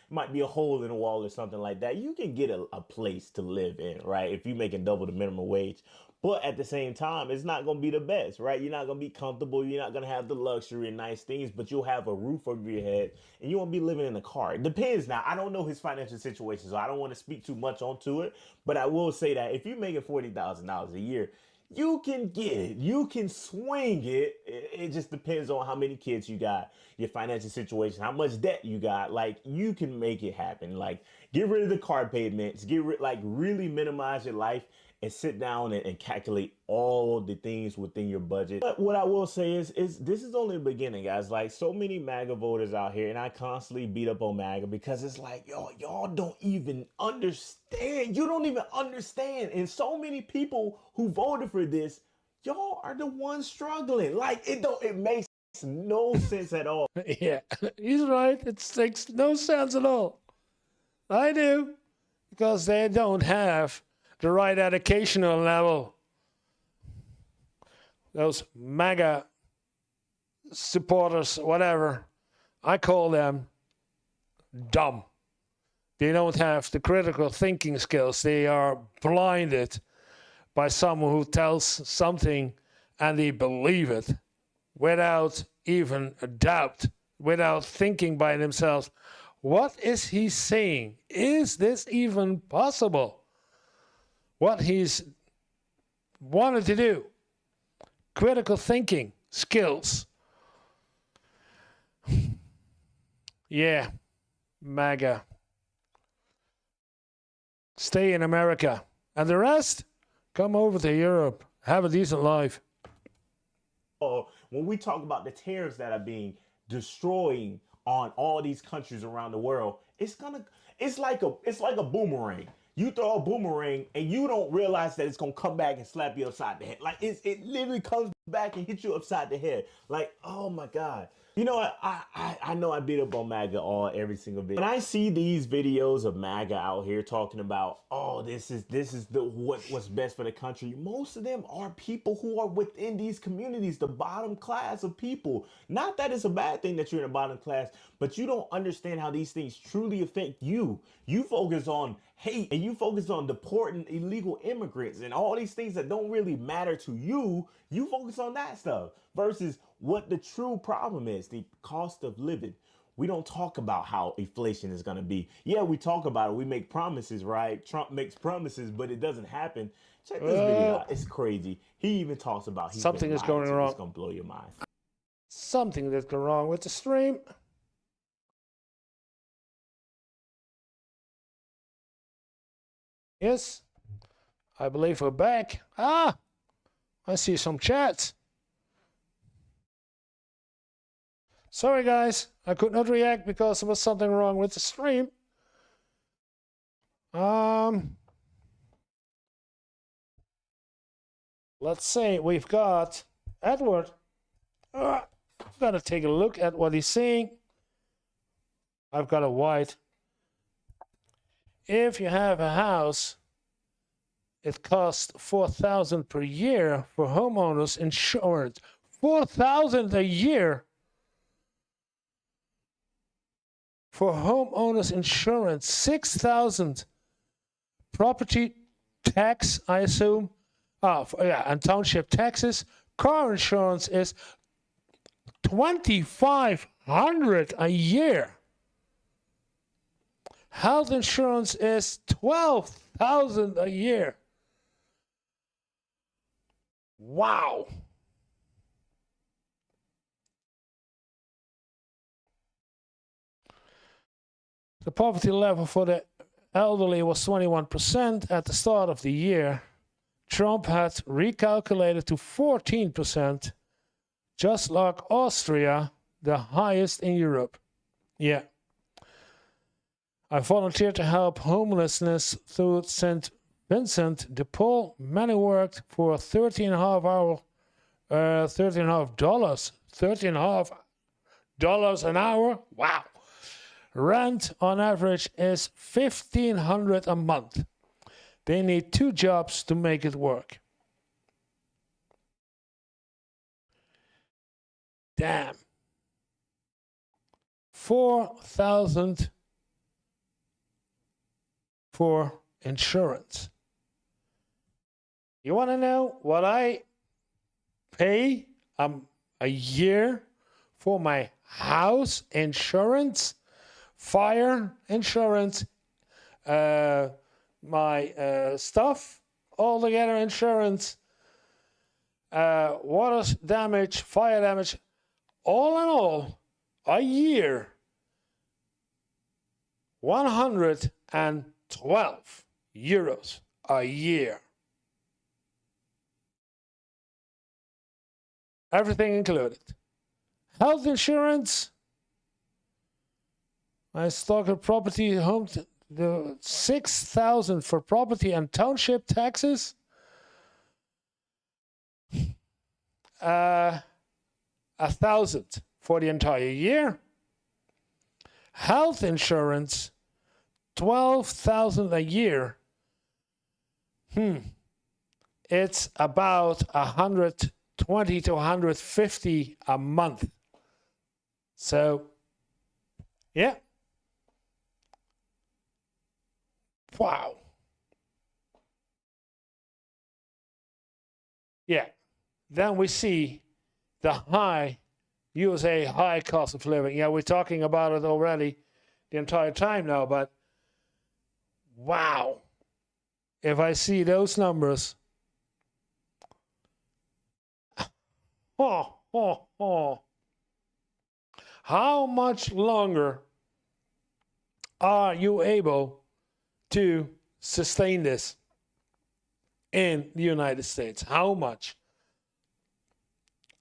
might be a hole in the wall or something like that. You can get a place to live in, right? If you're making double the minimum wage. But at the same time, it's not gonna be the best, right? You're not gonna be comfortable, you're not gonna have the luxury and nice things, but you'll have a roof over your head and you won't be living in a car. It depends now. I don't know his financial situation, so I don't want to speak too much onto it. But I will say that if you're making $40,000 a year, you can get it. You can swing it. It just depends on how many kids you got, your financial situation, how much debt you got. Like, you can make it happen. Like, get rid of the car payments. Really minimize your life and sit down and calculate all the things within your budget. But what I will say is this is only the beginning, guys. Like, so many MAGA voters out here, and I constantly beat up on MAGA because it's like, y'all don't even understand. You don't even understand. And so many people who voted for this, y'all are the ones struggling. Like, it makes no sense at all. Yeah, he's right. It makes no sense at all. I do, because they don't have the right educational level. Those MAGA supporters, whatever, I call them dumb. They don't have the critical thinking skills. They are blinded by someone who tells something and they believe it without even a doubt, without thinking by themselves, What is he saying? Is this even possible? What he's wanted to do. Critical thinking skills. Yeah, MAGA. Stay in America. And the rest, come over to Europe. Have a decent life. When we talk about the tariffs that are being destroying on all these countries around the world, it's like a boomerang. You throw a boomerang and you don't realize that it's gonna come back and slap you upside the head. Like it literally comes back and hits you upside the head. Like, oh my God. You know what? I know I beat up on MAGA every single video. When I see these videos of MAGA out here talking about, oh, this is what's best for the country, most of them are people who are within these communities, the bottom class of people. Not that it's a bad thing that you're in the bottom class, but you don't understand how these things truly affect you. You focus on hate and you focus on deporting illegal immigrants and all these things that don't really matter to you. You focus on that stuff versus what the true problem is, the cost of living. We don't talk about how inflation is going to be. Yeah, we talk about it. We make promises, right? Trump makes promises, but it doesn't happen. Check this video out. It's crazy. He even talks about something is going wrong. It's going to blow your mind. Something that's going wrong with the stream. Yes, I believe we're back. I see some chats. Sorry guys, I could not react because there was something wrong with the stream. Let's see, we've got Edward. Gotta take a look at what he's saying. I've got a white. If you have a house, it costs $4,000 per year for homeowners insurance. $4,000 a year for homeowners insurance. $6,000 property tax, I assume. And township taxes. Car insurance is $2,500 a year. Health insurance is $12,000 a year. Wow. The poverty level for the elderly was 21% at the start of the year. Trump had recalculated to 14%, just like Austria, the highest in Europe. Yeah. I volunteered to help homelessness through St. Vincent de Paul. Many worked for $13.5 an hour. Wow. Rent on average is $1,500 a month. They need 2 jobs to make it work. Damn. $4,000 for insurance. You want to know what I pay a year for my house insurance, fire insurance, my stuff, altogether insurance, water damage, fire damage, all in all, a year, €112 a year. Everything included. Health insurance. I stalker property home the $6,000 for property and township taxes. $1,000 for the entire year. Health insurance, $12,000 a year. It's about $120 to $150 a month. So, yeah. Wow. Yeah. Then we see the USA high cost of living. Yeah, we're talking about it already. the entire time now, but wow. If I see those numbers, how much longer are you able to sustain this in the United States? How much?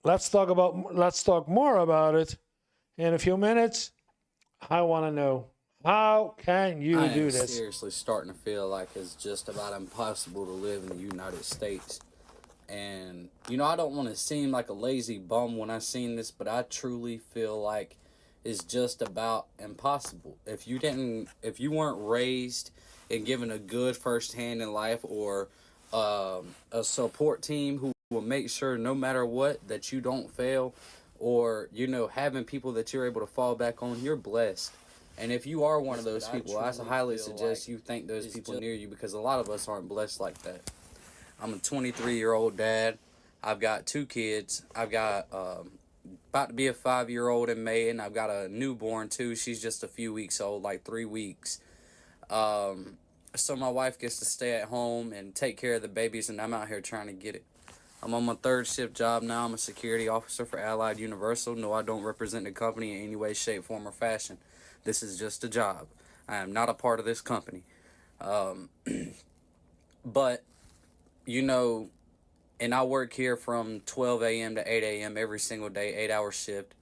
Let's talk more about it in a few minutes. I want to know, how can you I do am this? seriously starting to feel like it's just about impossible to live in the United States. And, you know, I don't want to seem like a lazy bum when I seen this, but I truly feel like it's just about impossible. If you weren't raised and given a good first hand in life, or a support team who will make sure no matter what that you don't fail, or, you know, having people that you're able to fall back on, you're blessed. And if you are one of those people, I highly suggest you thank those people near you, because a lot of us aren't blessed like that. I'm a 23-year-old dad. I've got 2 kids. I've got about to be a 5-year-old in May, and I've got a newborn too. She's just a few weeks old, like 3 weeks. So my wife gets to stay at home and take care of the babies, and I'm out here trying to get it. I'm on my 3rd shift job now. I'm a security officer for Allied Universal. No, I don't represent the company in any way, shape, form, or fashion. This is just a job. I am not a part of this company. But, you know, and I work here from 12 a.m. to 8 a.m. every single day, 8-hour shift.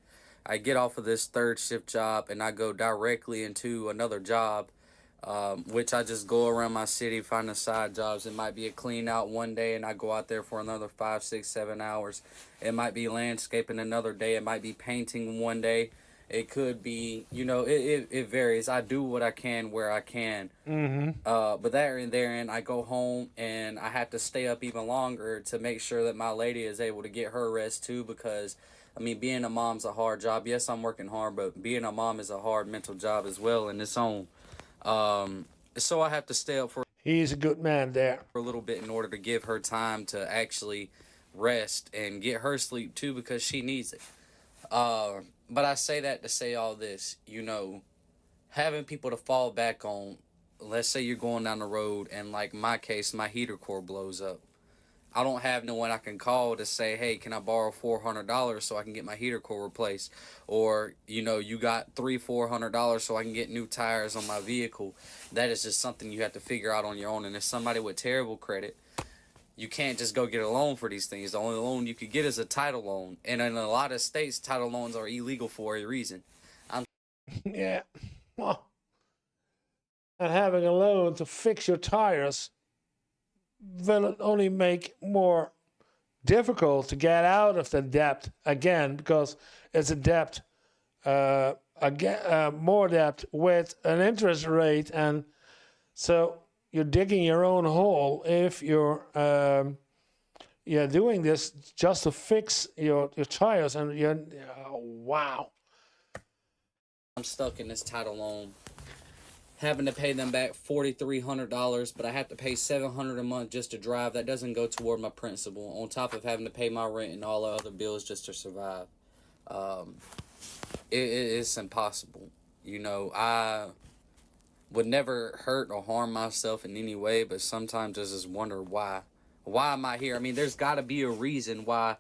I get off of this 3rd shift job and I go directly into another job, which I just go around my city, finding side jobs. It might be a clean out one day and I go out there for another 5, 6, 7 hours. It might be landscaping another day. It might be painting one day. It could be, you know, it varies. I do what I can where I can. But therein, I go home and I have to stay up even longer to make sure that my lady is able to get her rest too, because, I mean, being a mom's a hard job. Yes, I'm working hard, but being a mom is a hard mental job as well in its own. So I have to stay up for He's a good man there. a little bit in order to give her time to actually rest and get her sleep too, because she needs it. But I say that to say all this, you know, having people to fall back on. Let's say you're going down the road and, like my case, my heater core blows up. I don't have no one I can call to say, hey, can I borrow $400 so I can get my heater core replaced? Or, you know, you got $300-400 so I can get new tires on my vehicle. That is just something you have to figure out on your own. And as somebody with terrible credit, you can't just go get a loan for these things. The only loan you could get is a title loan. And in a lot of states, title loans are illegal for a reason. Yeah. Well, and having a loan to fix your tires will only make more difficult to get out of the debt again, because it's a debt, more debt with an interest rate, and so you're digging your own hole if you're doing this just to fix your tires, and wow. I'm stuck in this title loan, having to pay them back $4,300, but I have to pay $700 a month just to drive. That doesn't go toward my principal, on top of having to pay my rent and all the other bills just to survive. It's impossible. You know, I would never hurt or harm myself in any way, but sometimes I just wonder why. Why am I here? I mean, there's got to be a reason why,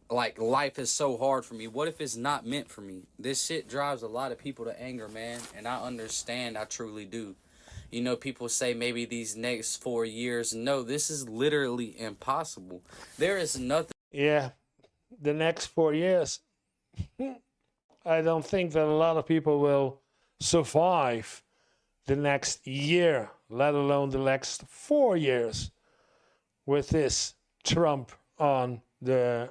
like, life is so hard for me. What if it's not meant for me? This shit drives a lot of people to anger, man, and I understand. I truly do. You know, people say maybe these next 4 years. No, this is literally impossible. There is nothing. Yeah, the next 4 years. I don't think that a lot of people will survive the next year, let alone the next 4 years, with this Trump on the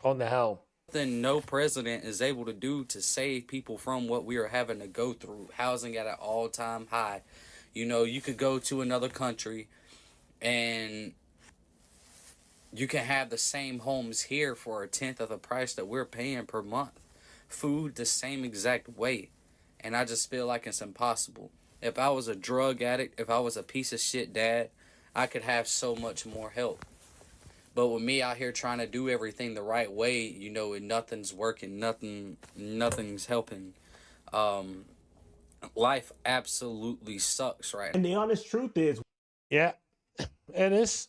on the helm. Nothing no president is able to do to save people from what we are having to go through. Housing at an all-time high. You know, you could go to another country and you can have the same homes here for 1/10 of the price that we're paying per month. Food the same exact way. And I just feel like it's impossible. If I was a drug addict, if I was a piece of shit dad, I could have so much more help. But with me out here trying to do everything the right way, you know, and nothing's working, nothing's helping. Life absolutely sucks right now. And the honest truth is, yeah, it is.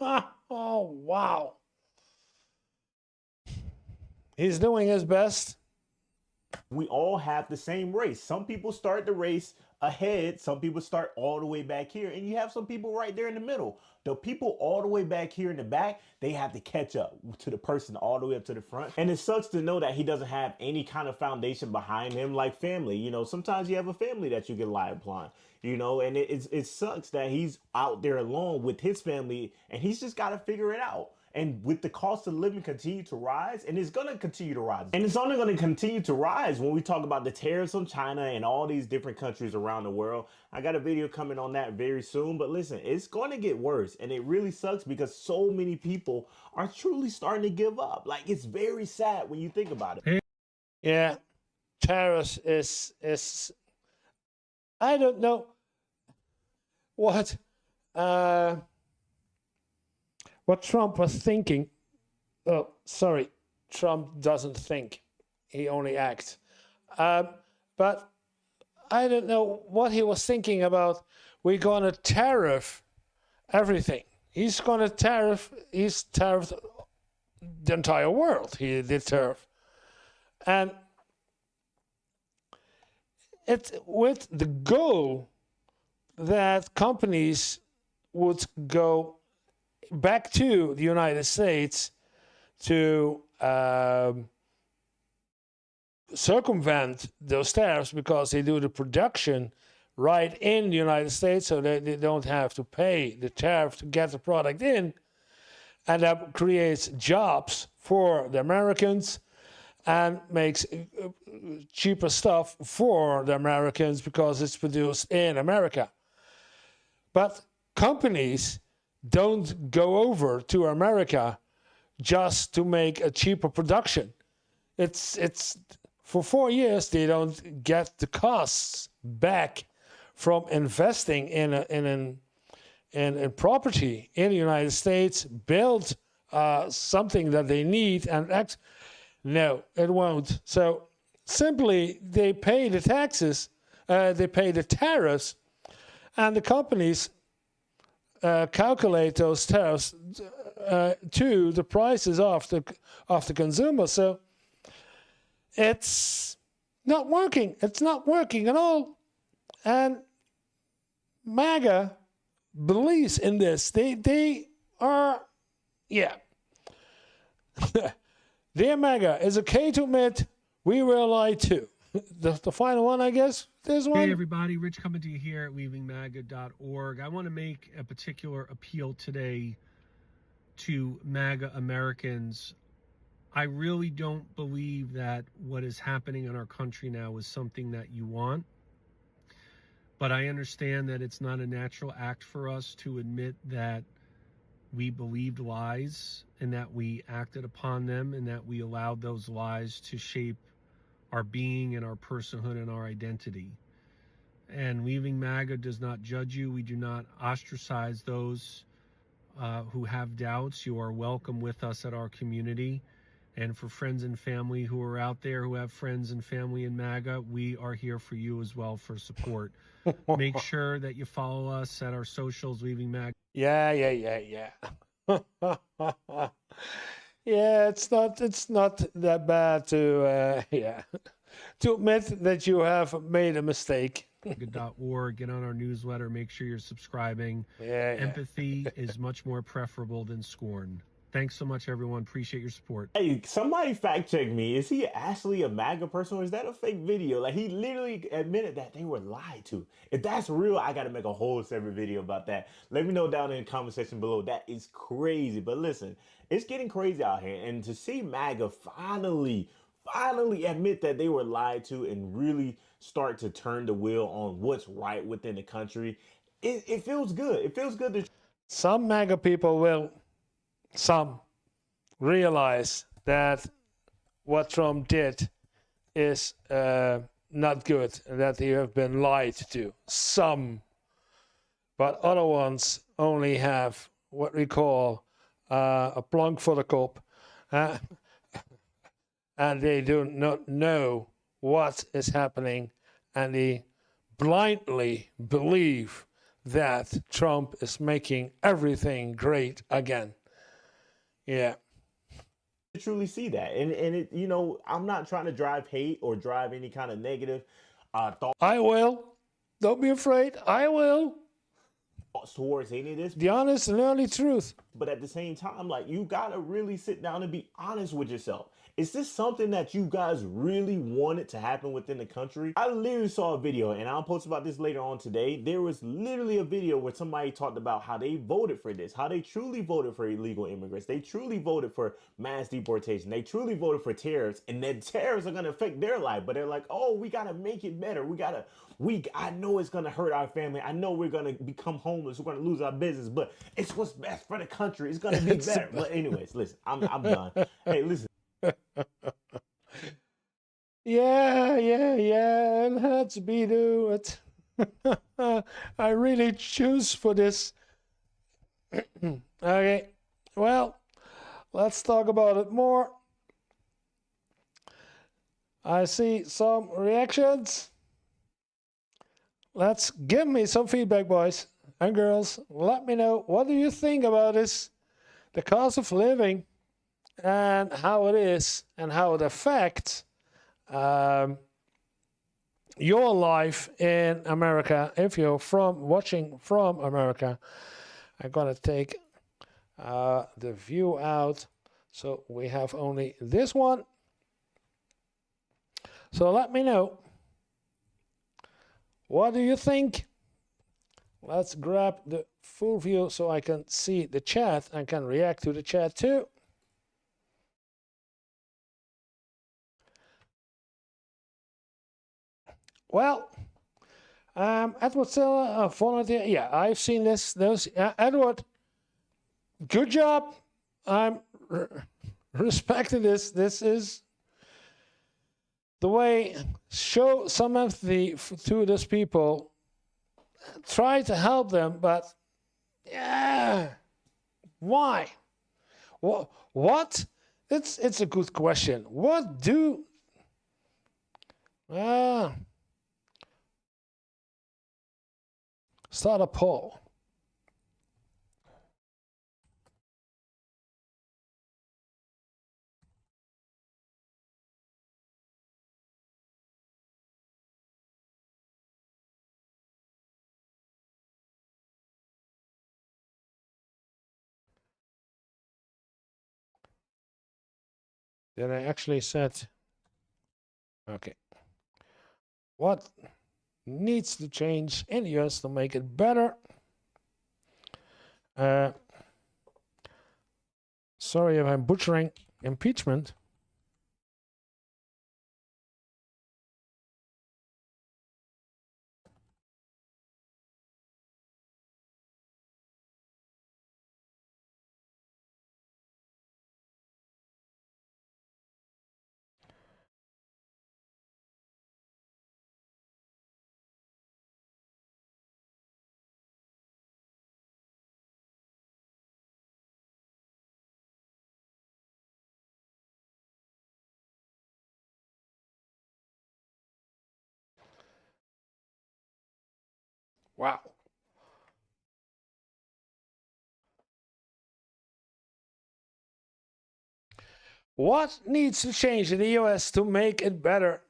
Oh, wow. He's doing his best. we all have the same race. Some people start the race ahead, some people start all the way back here, and you have some people right there in the middle. The people all the way back here in the back, they have to catch up to the person all the way up to the front. And it sucks to know that he doesn't have any kind of foundation behind him like family. You know, sometimes you have a family that you can rely upon, you know, and it sucks that he's out there alone with his family and he's just got to figure it out. And with the cost of living continue to rise, and it's going to continue to rise. And it's only going to continue to rise when we talk about the tariffs on China and all these different countries around the world. I got a video coming on that very soon. But listen, it's going to get worse. And it really sucks because so many people are truly starting to give up. Like, it's very sad when you think about it. Yeah, tariffs is I don't know what Trump was thinking. Oh, sorry, Trump doesn't think; he only acts. But I don't know what he was thinking about. We're gonna tariff everything. He's gonna tariff. He's tariffed the entire world. He did tariff, and it's with the goal that companies would go back to the United States to circumvent those tariffs because they do the production right in the United States, so that they don't have to pay the tariff to get the product in, and that creates jobs for the Americans and makes cheaper stuff for the Americans because it's produced in America. But companies don't go over to America just to make a cheaper production. It's for 4 years they don't get the costs back from investing in property in the United States, build something that they need, and no, it won't. So simply they pay the taxes, they pay the tariffs, and the companies calculate those tariffs to the prices of the consumer. So it's not working. It's not working at all. And MAGA believes in this. They are, yeah. Dear MAGA, it's okay to admit we were lied to. The final one, I guess. There's one. Hey everybody, Rich coming to you here at leavingmaga.org. I want to make a particular appeal today to MAGA Americans. I really don't believe that what is happening in our country now is something that you want. But I understand that it's not a natural act for us to admit that we believed lies and that we acted upon them and that we allowed those lies to shape our being and our personhood and our identity. And Leaving MAGA does not judge you. We do not ostracize those who have doubts. You are welcome with us at our community. And for friends and family who are out there who have friends and family in MAGA, we are here for you as well for support. Make sure that you follow us at our socials, Leaving MAGA. Yeah. Yeah, it's not that bad to to admit that you have made a mistake. .org, get on our newsletter, make sure you're subscribing. Yeah. Empathy is much more preferable than scorn. Thanks so much, everyone. Appreciate your support. Hey, somebody fact check me. Is he actually a MAGA person or is that a fake video? Like, he literally admitted that they were lied to. If that's real, I got to make a whole separate video about that. Let me know down in the comment section below. That is crazy. But listen, it's getting crazy out here. And to see MAGA finally admit that they were lied to and really start to turn the wheel on what's right within the country, it feels good. It feels good to... Some MAGA people will... Some realize that what Trump did is not good, and that they have been lied to. Some. But other ones only have what we call a plank for the kop. And they do not know what is happening, and they blindly believe that Trump is making everything great again. Yeah. To truly see that, and it, you know, I'm not trying to drive hate or drive any kind of negative thoughts. I will. Don't be afraid. I will. Towards any of this. The honest and early truth. But at the same time, like, you gotta really sit down and be honest with yourself. Is this something that you guys really wanted to happen within the country? I literally saw a video, and I'll post about this later on today. There was literally a video where somebody talked about how they voted for this, how they truly voted for illegal immigrants. They truly voted for mass deportation. They truly voted for tariffs, and then tariffs are gonna affect their life. But they're like, oh, we gotta make it better. I know it's gonna hurt our family. I know we're gonna become homeless. We're gonna lose our business, but it's what's best for the country. It's gonna be better. But anyways, listen, I'm done. Hey, listen. Yeah, and let's be do it. I really choose for this. Okay, well, let's talk about it more. I see some reactions. Let's give me some feedback, boys and girls. Let me know, what do you think about this? The cost of living and how it is and how it affects your life in America. If you're watching from America, I'm gonna take the view out, so we have only this one. So let me know, what do you think? Let's grab the full view so I can see the chat and can react to the chat too. Well, Edward Silla, volunteer. Yeah, I've seen this. Edward, good job. I'm respecting this. This is the way. Show some empathy to those people. Try to help them, but yeah, why? What? It's a good question. What do? Start a poll. Did I actually set? Okay. What needs to change in the US to make it better? Sorry if I'm butchering impeachment. Wow. What needs to change in the US to make it better?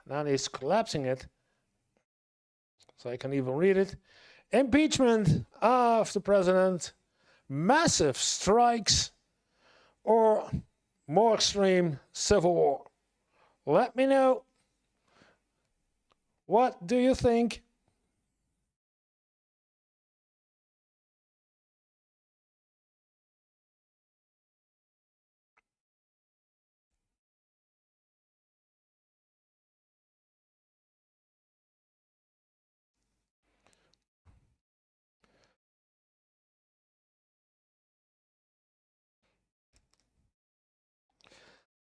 Now he's collapsing it, so I can even read it. Impeachment of the president, massive strikes, or more extreme civil war. Let me know. What do you think?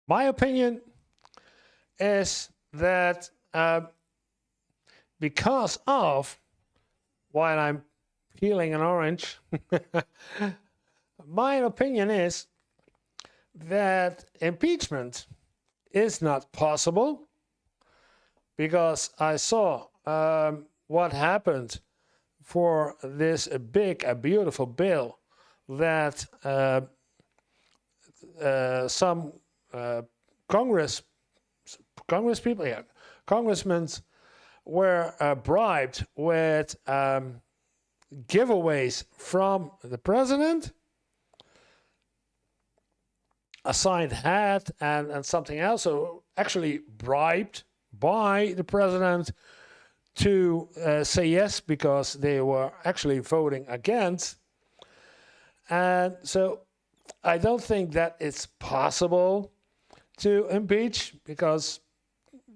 My opinion is that because of, while I'm peeling an orange, my opinion is that impeachment is not possible because I saw what happened for this big, beautiful bill that some congressmen were bribed with giveaways from the president, a signed hat and something else. So actually bribed by the president to say yes because they were actually voting against. And so I don't think that it's possible to impeach because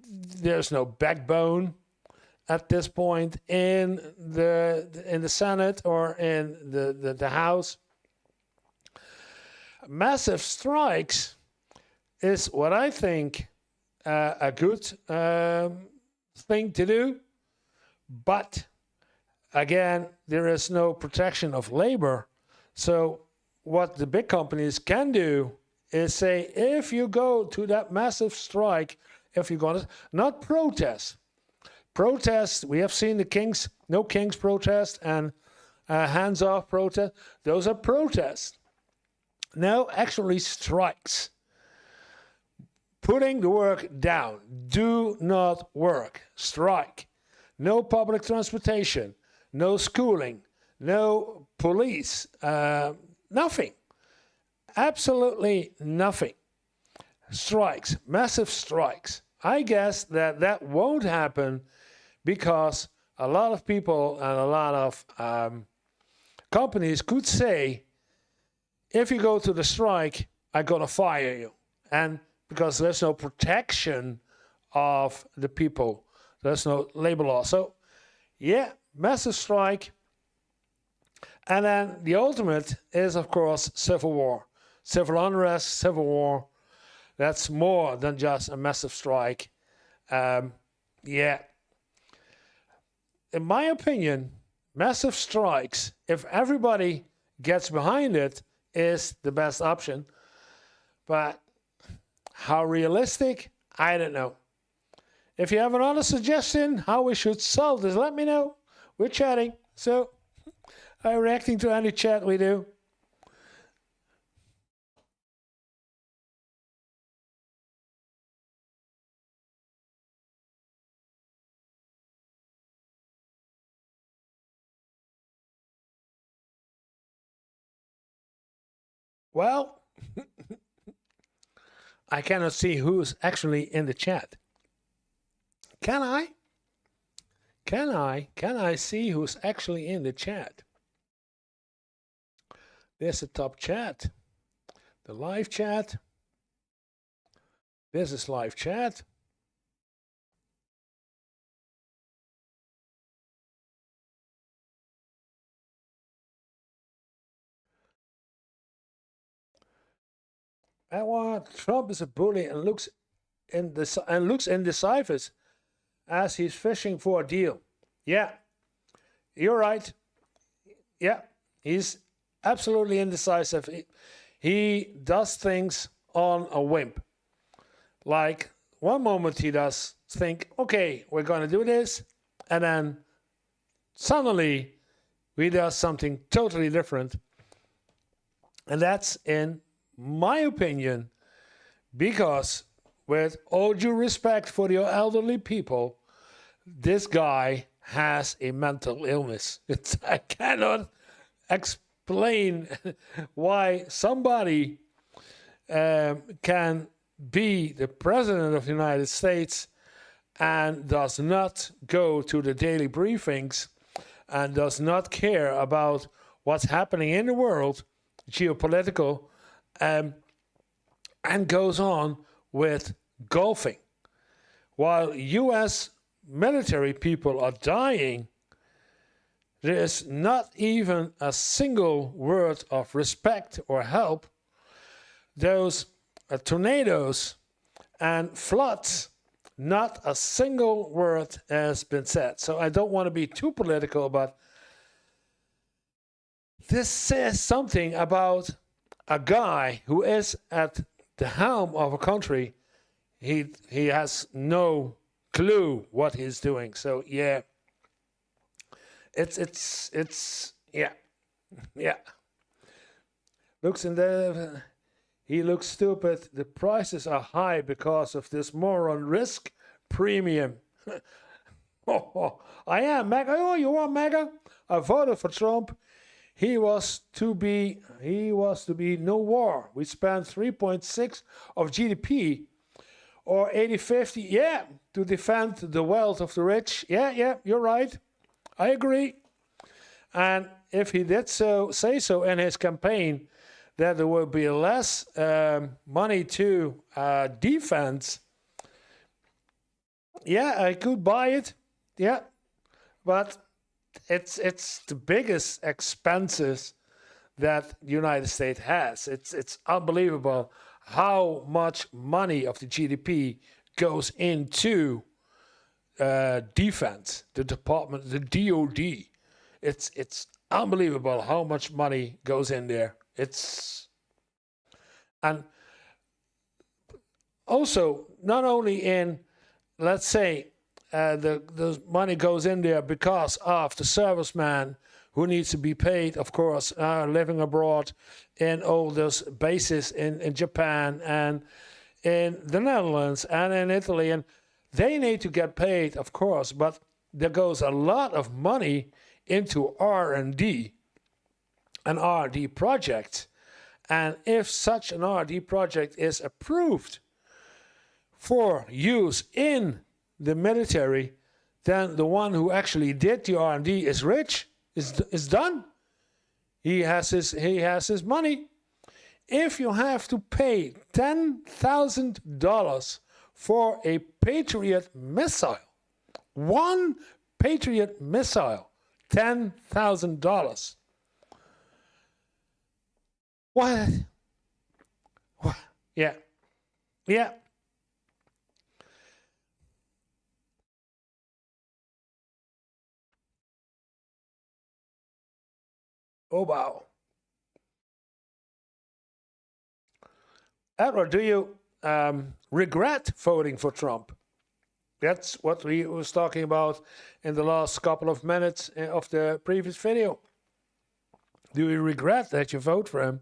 there's no backbone at this point in the Senate or in the House. Massive strikes is what I think a good thing to do, but again, there is no protection of labor. So what the big companies can do is say, if you go to that massive strike, if you're going to not protest, we have seen the no Kings protest and hands-off protest. Those are protests. No, actually strikes. Putting the work down. Do not work. Strike. No public transportation. No schooling. No police. Nothing. Absolutely nothing. Strikes. Massive strikes. I guess that won't happen because a lot of people and a lot of companies could say, if you go to the strike, I'm going to fire you. And because there's no protection of the people, there's no labor law. So, yeah, massive strike. And then the ultimate is, of course, civil war. Civil unrest, civil war. That's more than just a massive strike. Yeah. In my opinion, massive strikes, if everybody gets behind it, is the best option. But how realistic? I don't know. If you have another suggestion how we should solve this, let me know. We're chatting. So I'm reacting to any chat we do. Well, I cannot see who's actually in the chat. Can I? Can I see who's actually in the chat? There's the top chat. The live chat. This is live chat. Trump is a bully and looks indecisive as he's fishing for a deal. Yeah, you're right. Yeah, he's absolutely indecisive. He does things on a whim. Like one moment he does think, okay, we're going to do this, and then suddenly he does something totally different. And that's, in my opinion, because with all due respect for your elderly people, this guy has a mental illness. I cannot explain why somebody can be the president of the United States and does not go to the daily briefings and does not care about what's happening in the world, geopolitical, and goes on with golfing. While U.S. military people are dying, there is not even a single word of respect or help. Those tornadoes and floods, not a single word has been said. So I don't want to be too political, but this says something about a guy who is at the helm of a country. He has no clue what he's doing. So yeah, it's yeah, yeah. Looks in the he looks stupid. The prices are high because of this moron risk premium. I am MAGA. Oh, you are MAGA? I voted for Trump. He was to be no war. We spent 3.6 of GDP or 80/50, yeah, to defend the wealth of the rich. Yeah, you're right. I agree. And if he did say so in his campaign, that there will be less money to defense, yeah, I could buy it. Yeah, but it's the biggest expenses that the United States has. It's unbelievable how much money of the GDP goes into defense, the department, the DoD. It's unbelievable how much money goes in there. And also not only in, let's say, the money goes in there because of the serviceman who needs to be paid, of course, living abroad in all those bases in Japan and in the Netherlands and in Italy. And they need to get paid, of course, but there goes a lot of money into R&D, an R&D project. And if such an R&D project is approved for use in the military, then the one who actually did the R&D is rich, is done. He has his money. If you have to pay $10,000 for a Patriot missile, one Patriot missile, $10,000. What? Yeah. Oh, wow. Edward, do you regret voting for Trump? That's what we was talking about in the last couple of minutes of the previous video. Do you regret that you vote for him?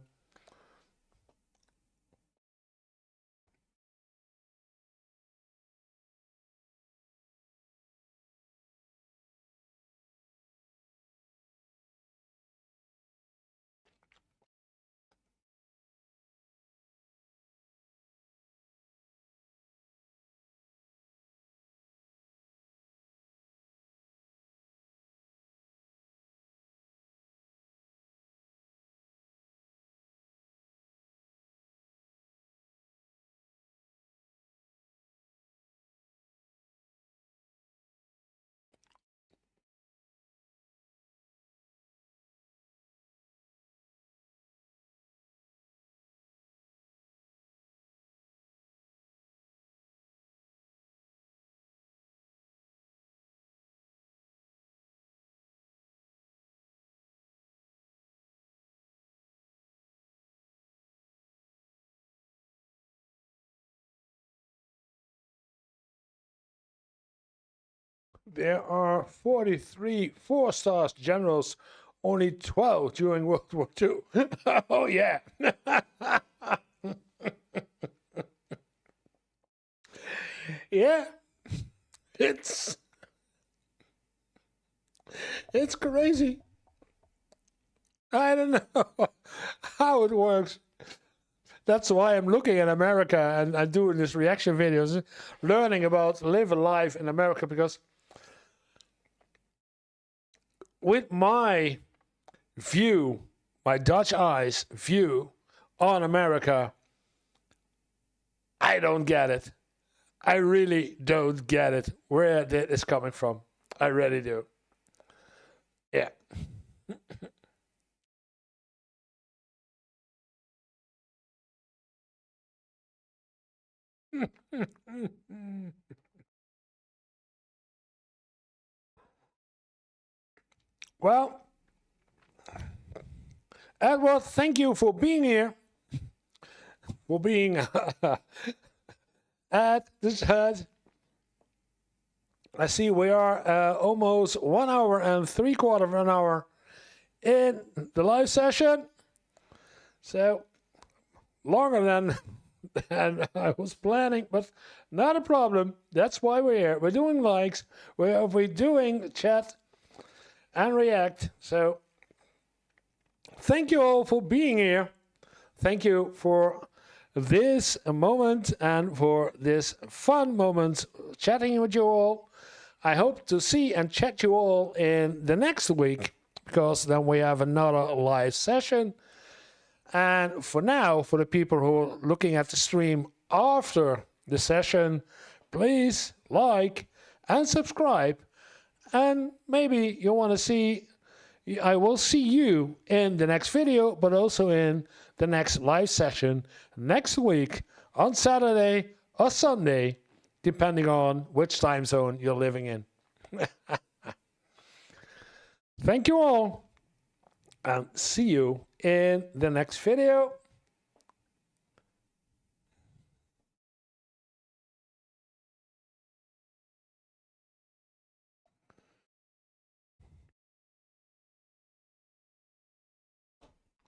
There are 43 four-star generals, only 12 during World War II. Oh, yeah. Yeah. It's crazy. I don't know how it works. That's why I'm looking at America and doing this reaction videos, learning about live a life in America, because with my view, my Dutch eyes view on America, I don't get it. I really don't get it, where that is coming from. I really do. Yeah. Well, Edward, thank you for being here, for being at this hut. I see we are almost 1 hour and 3/4 of an hour in the live session. So longer than I was planning, but not a problem. That's why we're here. We're doing likes, we're doing chat and react. So thank you all for being here. Thank you for this moment and for this fun moment chatting with you all. I hope to see and chat you all in the next week, because then we have another live session. And for now, for the people who are looking at the stream after the session, please like and subscribe. And maybe you want to see, I will see you in the next video, but also in the next live session next week on Saturday or Sunday, depending on which time zone you're living in. Thank you all, and see you in the next video.